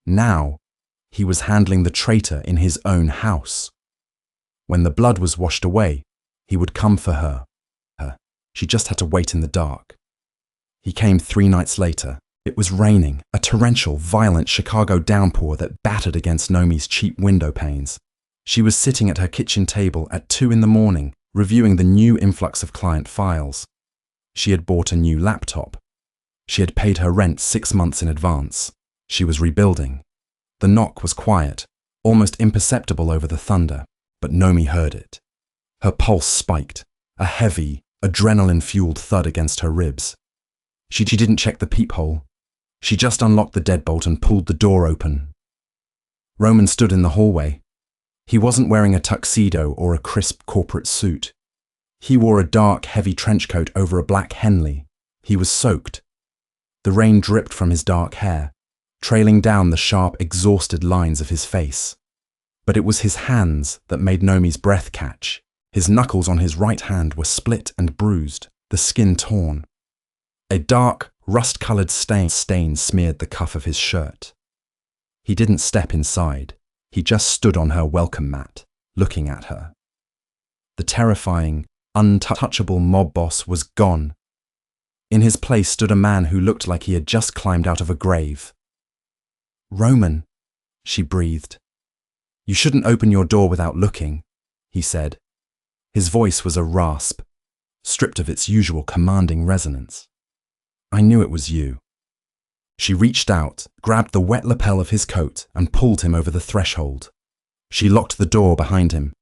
Speaker 1: Now, he was handling the traitor in his own house. When the blood was washed away, he would come for her. She just had to wait in the dark. He came 3 nights later. It was raining, a torrential, violent Chicago downpour that battered against Nomi's cheap window panes. She was sitting at her kitchen table at 2 in the morning, reviewing the new influx of client files. She had bought a new laptop. She had paid her rent 6 months in advance. She was rebuilding. The knock was quiet, almost imperceptible over the thunder, but Nomi heard it. Her pulse spiked, a heavy, adrenaline-fueled thud against her ribs. She didn't check the peephole. She just unlocked the deadbolt and pulled the door open. Roman stood in the hallway. He wasn't wearing a tuxedo or a crisp corporate suit. He wore a dark, heavy trench coat over a black Henley. He was soaked. The rain dripped from his dark hair, trailing down the sharp, exhausted lines of his face. But it was his hands that made Nomi's breath catch. His knuckles on his right hand were split and bruised. the skin torn. A dark, rust-colored stain smeared the cuff of his shirt. He didn't step inside. He just stood on her welcome mat, looking at her. The terrifying, untouchable mob boss was gone. In his place stood a man who looked like he had just climbed out of a grave. "Roman," she breathed. "You shouldn't open your door without looking," he said. His voice was a rasp, stripped of its usual commanding resonance. "I knew it was you." She reached out, grabbed the wet lapel of his coat, and pulled him over the threshold. She locked the door behind him.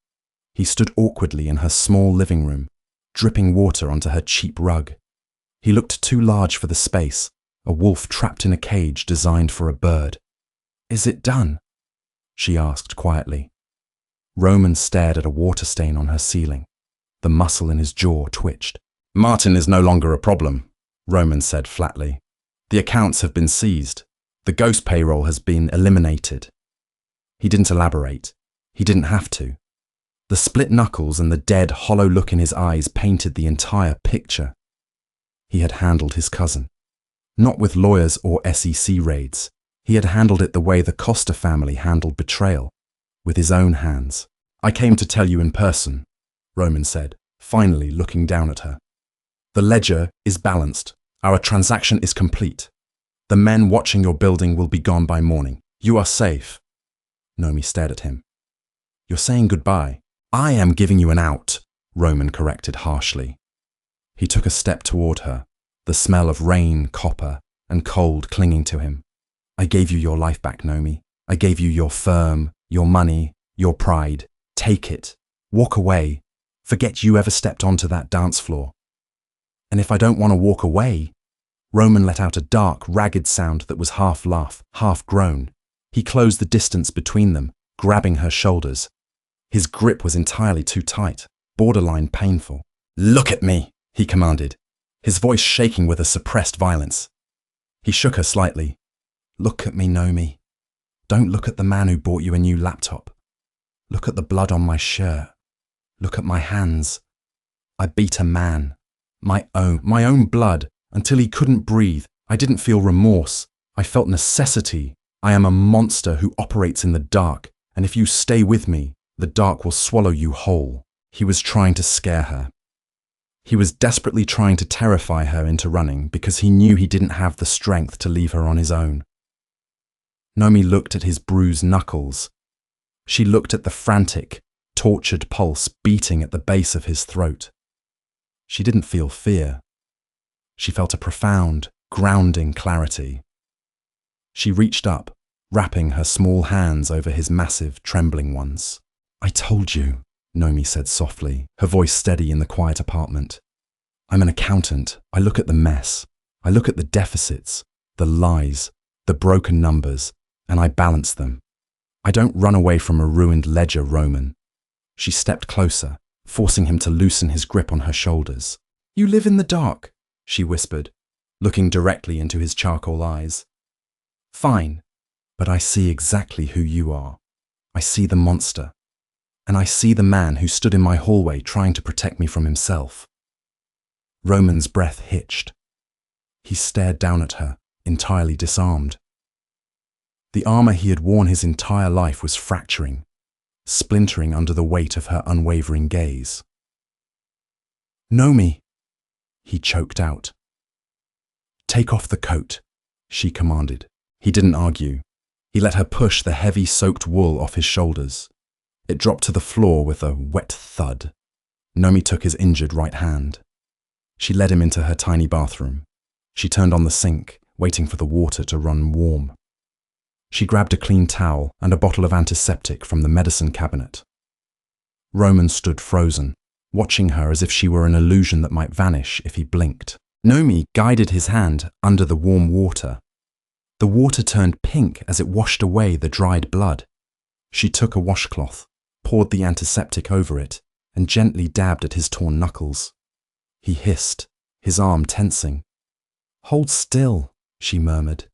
Speaker 1: He stood awkwardly in her small living room, dripping water onto her cheap rug. He looked too large for the space, a wolf trapped in a cage designed for a bird. "Is it done?" she asked quietly. Roman stared at a water stain on her ceiling. The muscle in his jaw twitched. "Martin is no longer a problem," Roman said flatly. "The accounts have been seized. The ghost payroll has been eliminated." He didn't elaborate. He didn't have to. The split knuckles and the dead, hollow look in his eyes painted the entire picture. He had handled his cousin. Not with lawyers or SEC raids. He had handled it the way the Costa family handled betrayal, with his own hands. "I came to tell you in person," Roman said, finally looking down at her. "The ledger is balanced. Our transaction is complete. The men watching your building will be gone by morning. You are safe." Nomi stared at him. "You're saying goodbye." "I am giving you an out," Roman corrected harshly. He took a step toward her, the smell of rain, copper, and cold clinging to him. "I gave you your life back, Nomi. I gave you your firm, your money, your pride. Take it. Walk away. Forget you ever stepped onto that dance floor." "And if I don't want to walk away?" Roman let out a dark, ragged sound that was half laugh, half groan. He closed the distance between them, grabbing her shoulders. His grip was entirely too tight, borderline painful. "Look at me," he commanded, his voice shaking with a suppressed violence. He shook her slightly. "Look at me, Nomi. Don't look at the man who bought you a new laptop. Look at the blood on my shirt. Look at my hands. I beat a man. My own blood, until he couldn't breathe. I didn't feel remorse. I felt necessity. I am a monster who operates in the dark, and if you stay with me, the dark will swallow you whole." He was trying to scare her. He was desperately trying to terrify her into running because he knew he didn't have the strength to leave her on his own. Nomi looked at his bruised knuckles. She looked at the frantic, tortured pulse beating at the base of his throat. She didn't feel fear. She felt a profound, grounding clarity. She reached up, wrapping her small hands over his massive, trembling ones. "I told you," Nomi said softly, her voice steady in the quiet apartment. "I'm an accountant. I look at the mess. I look at the deficits, the lies, the broken numbers, and I balance them. I don't run away from a ruined ledger, Roman." She stepped closer, forcing him to loosen his grip on her shoulders. "You live in the dark," she whispered, looking directly into his charcoal eyes. "Fine, but I see exactly who you are. I see the monster. And I see the man who stood in my hallway trying to protect me from himself." Roman's breath hitched. He stared down at her, entirely disarmed. The armor he had worn his entire life was fracturing, splintering under the weight of her unwavering gaze. "Nomi," he choked out. "Take off the coat," she commanded. He didn't argue. He let her push the heavy, soaked wool off his shoulders. It dropped to the floor with a wet thud. Nomi took his injured right hand. She led him into her tiny bathroom. She turned on the sink, waiting for the water to run warm. She grabbed a clean towel and a bottle of antiseptic from the medicine cabinet. Roman stood frozen, watching her as if she were an illusion that might vanish if he blinked. Nomi guided his hand under the warm water. The water turned pink as it washed away the dried blood. She took a washcloth, poured the antiseptic over it, and gently dabbed at his torn knuckles. He hissed, his arm tensing. "Hold still," she murmured.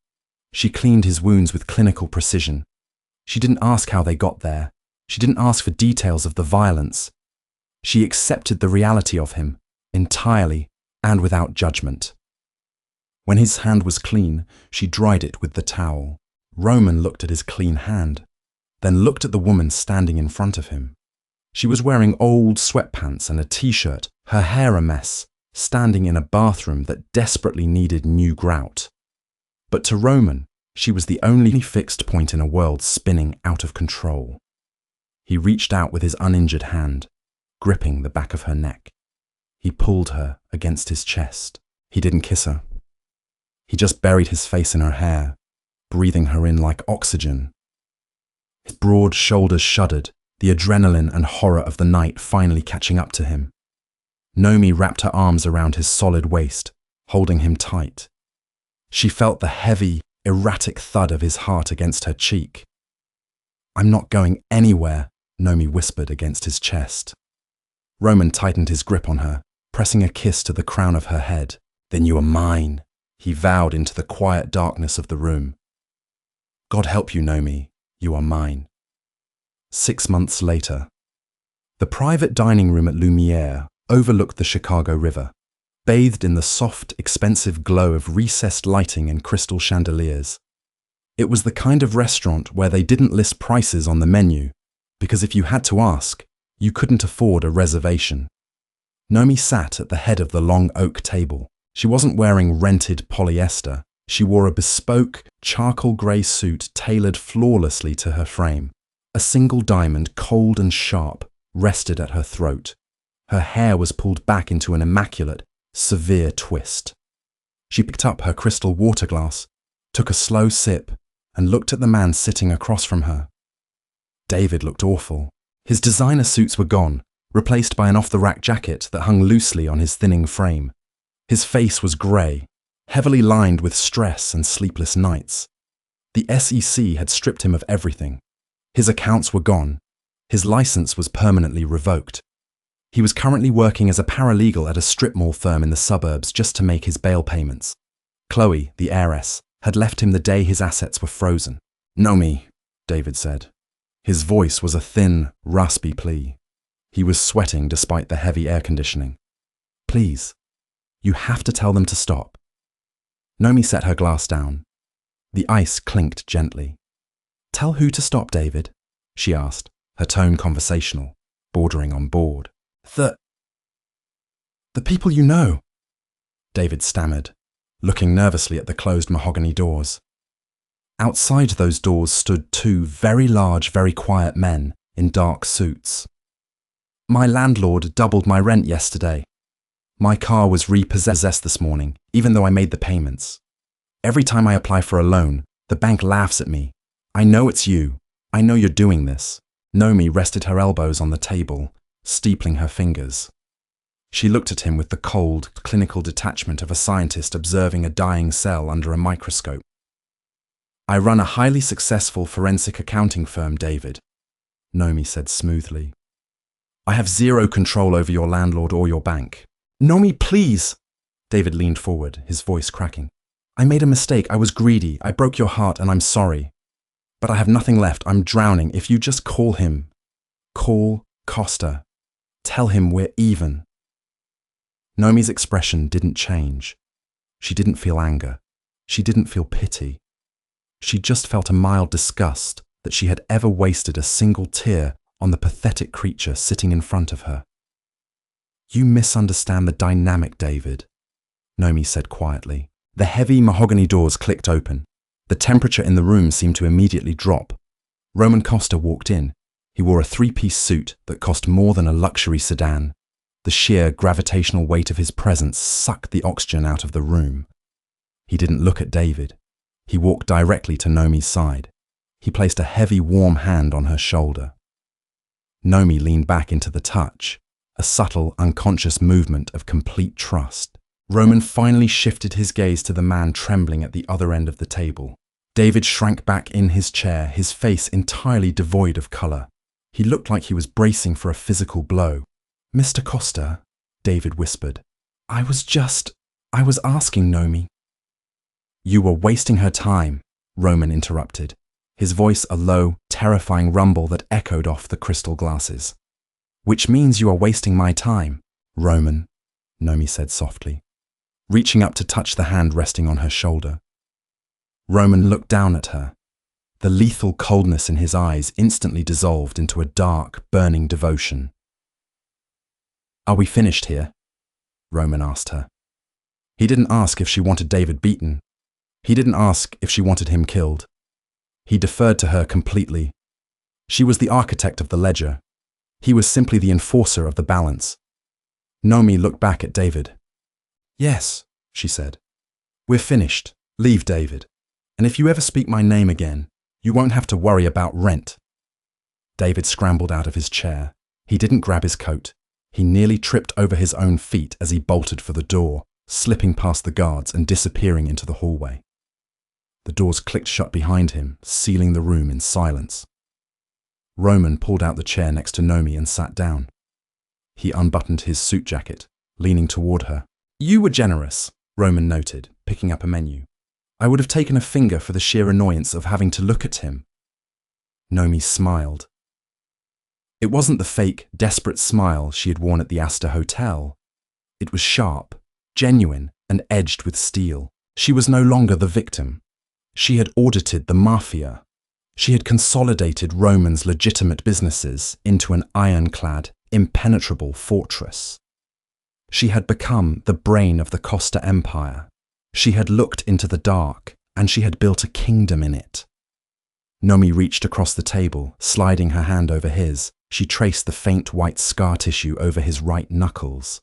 Speaker 1: She cleaned his wounds with clinical precision. She didn't ask how they got there. She didn't ask for details of the violence. She accepted the reality of him, entirely, and without judgment. When his hand was clean, she dried it with the towel. Roman looked at his clean hand, then looked at the woman standing in front of him. She was wearing old sweatpants and a t-shirt, her hair a mess, standing in a bathroom that desperately needed new grout. But to Roman, she was the only fixed point in a world spinning out of control. He reached out with his uninjured hand, gripping the back of her neck. He pulled her against his chest. He didn't kiss her. He just buried his face in her hair, breathing her in like oxygen. His broad shoulders shuddered, the adrenaline and horror of the night finally catching up to him. Nomi wrapped her arms around his solid waist, holding him tight. She felt the heavy, erratic thud of his heart against her cheek. "I'm not going anywhere," Nomi whispered against his chest. Roman tightened his grip on her, pressing a kiss to the crown of her head. "Then you are mine," he vowed into the quiet darkness of the room. "God help you, Nomi, you are mine." 6 months later. The private dining room at Lumiere overlooked the Chicago River, bathed in the soft, expensive glow of recessed lighting and crystal chandeliers. It was the kind of restaurant where they didn't list prices on the menu, because if you had to ask, you couldn't afford a reservation. Nomi sat at the head of the long oak table. She wasn't wearing rented polyester. She wore a bespoke, charcoal grey suit tailored flawlessly to her frame. A single diamond, cold and sharp, rested at her throat. Her hair was pulled back into an immaculate, severe twist. She picked up her crystal water glass, took a slow sip, and looked at the man sitting across from her. David looked awful. His designer suits were gone, replaced by an off-the-rack jacket that hung loosely on his thinning frame. His face was grey, heavily lined with stress and sleepless nights. The SEC had stripped him of everything. His accounts were gone. His license was permanently revoked. He was currently working as a paralegal at a strip mall firm in the suburbs just to make his bail payments. Chloe, the heiress, had left him the day his assets were frozen. "Nomi," David said. His voice was a thin, raspy plea. He was sweating despite the heavy air conditioning. "Please, you have to tell them to stop." Nomi set her glass down. The ice clinked gently. "Tell who to stop, David?" she asked, her tone conversational, bordering on bored. The people you know," David stammered, looking nervously at the closed mahogany doors. Outside those doors stood 2 very large, very quiet men in dark suits. "My landlord doubled my rent yesterday. My car was repossessed this morning, even though I made the payments. Every time I apply for a loan, the bank laughs at me. I know it's you. I know you're doing this." Nomi rested her elbows on the table, steepling her fingers. She looked at him with the cold, clinical detachment of a scientist observing a dying cell under a microscope. "I run a highly successful forensic accounting firm, David," Nomi said smoothly. "I have zero control over your landlord or your bank." "Nomi, please!" David leaned forward, his voice cracking. "I made a mistake. I was greedy. I broke your heart, and I'm sorry. But I have nothing left. I'm drowning. If you just call him. Call Costa. Tell him we're even." Nomi's expression didn't change. She didn't feel anger. She didn't feel pity. She just felt a mild disgust that she had ever wasted a single tear on the pathetic creature sitting in front of her. "You misunderstand the dynamic, David," Nomi said quietly. The heavy mahogany doors clicked open. The temperature in the room seemed to immediately drop. Roman Costa walked in. He wore a 3-piece suit that cost more than a luxury sedan. The sheer gravitational weight of his presence sucked the oxygen out of the room. He didn't look at David. He walked directly to Nomi's side. He placed a heavy, warm hand on her shoulder. Nomi leaned back into the touch, a subtle, unconscious movement of complete trust. Roman finally shifted his gaze to the man trembling at the other end of the table. David shrank back in his chair, his face entirely devoid of color. He looked like he was bracing for a physical blow. "Mr. Costa," David whispered. I was asking Nomi." "You were wasting her time," Roman interrupted, his voice a low, terrifying rumble that echoed off the crystal glasses. "Which means you are wasting my time, Roman," Nomi said softly. reaching up to touch the hand resting on her shoulder. Roman looked down at her. The lethal coldness in his eyes instantly dissolved into a dark, burning devotion. "Are we finished here?" Roman asked her. He didn't ask if she wanted David beaten. He didn't ask if she wanted him killed. He deferred to her completely. She was the architect of the ledger. He was simply the enforcer of the balance. Nomi looked back at David. "Yes," she said. "We're finished. Leave, David. And if you ever speak my name again, you won't have to worry about rent." David scrambled out of his chair. He didn't grab his coat. He nearly tripped over his own feet as he bolted for the door, slipping past the guards and disappearing into the hallway. The doors clicked shut behind him, sealing the room in silence. Roman pulled out the chair next to Nomi and sat down. He unbuttoned his suit jacket, leaning toward her. "You were generous," Roman noted, picking up a menu. "I would have taken a finger for the sheer annoyance of having to look at him." Nomi smiled. It wasn't the fake, desperate smile she had worn at the Astor Hotel. It was sharp, genuine, and edged with steel. She was no longer the victim. She had audited the Mafia. She had consolidated Roman's legitimate businesses into an ironclad, impenetrable fortress. She had become the brain of the Costa Empire. She had looked into the dark, and she had built a kingdom in it. Nomi reached across the table, sliding her hand over his. She traced the faint white scar tissue over his right knuckles.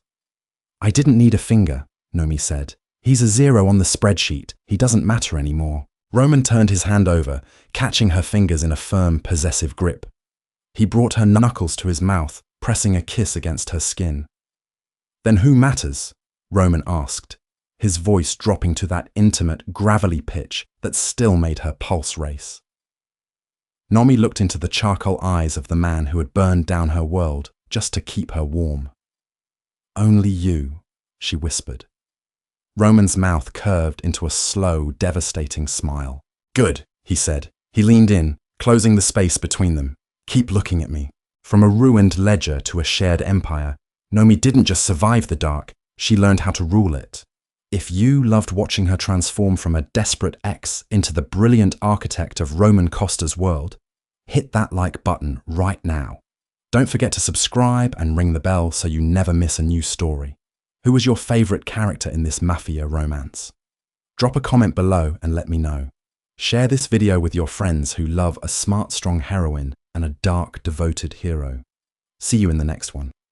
Speaker 1: "I didn't need a finger," Nomi said. "He's a zero on the spreadsheet. He doesn't matter anymore." Roman turned his hand over, catching her fingers in a firm, possessive grip. He brought her knuckles to his mouth, pressing a kiss against her skin. "Then who matters?" Roman asked, his voice dropping to that intimate, gravelly pitch that still made her pulse race. Nomi looked into the charcoal eyes of the man who had burned down her world just to keep her warm. "Only you," she whispered. Roman's mouth curved into a slow, devastating smile. "Good," he said. He leaned in, closing the space between them. "Keep looking at me." From a ruined ledger to a shared empire, Nomi didn't just survive the dark, she learned how to rule it. If you loved watching her transform from a desperate ex into the brilliant architect of Roman Costa's world, hit that like button right now. Don't forget to subscribe and ring the bell so you never miss a new story. Who was your favorite character in this Mafia romance? Drop a comment below and let me know. Share this video with your friends who love a smart, strong heroine and a dark, devoted hero. See you in the next one.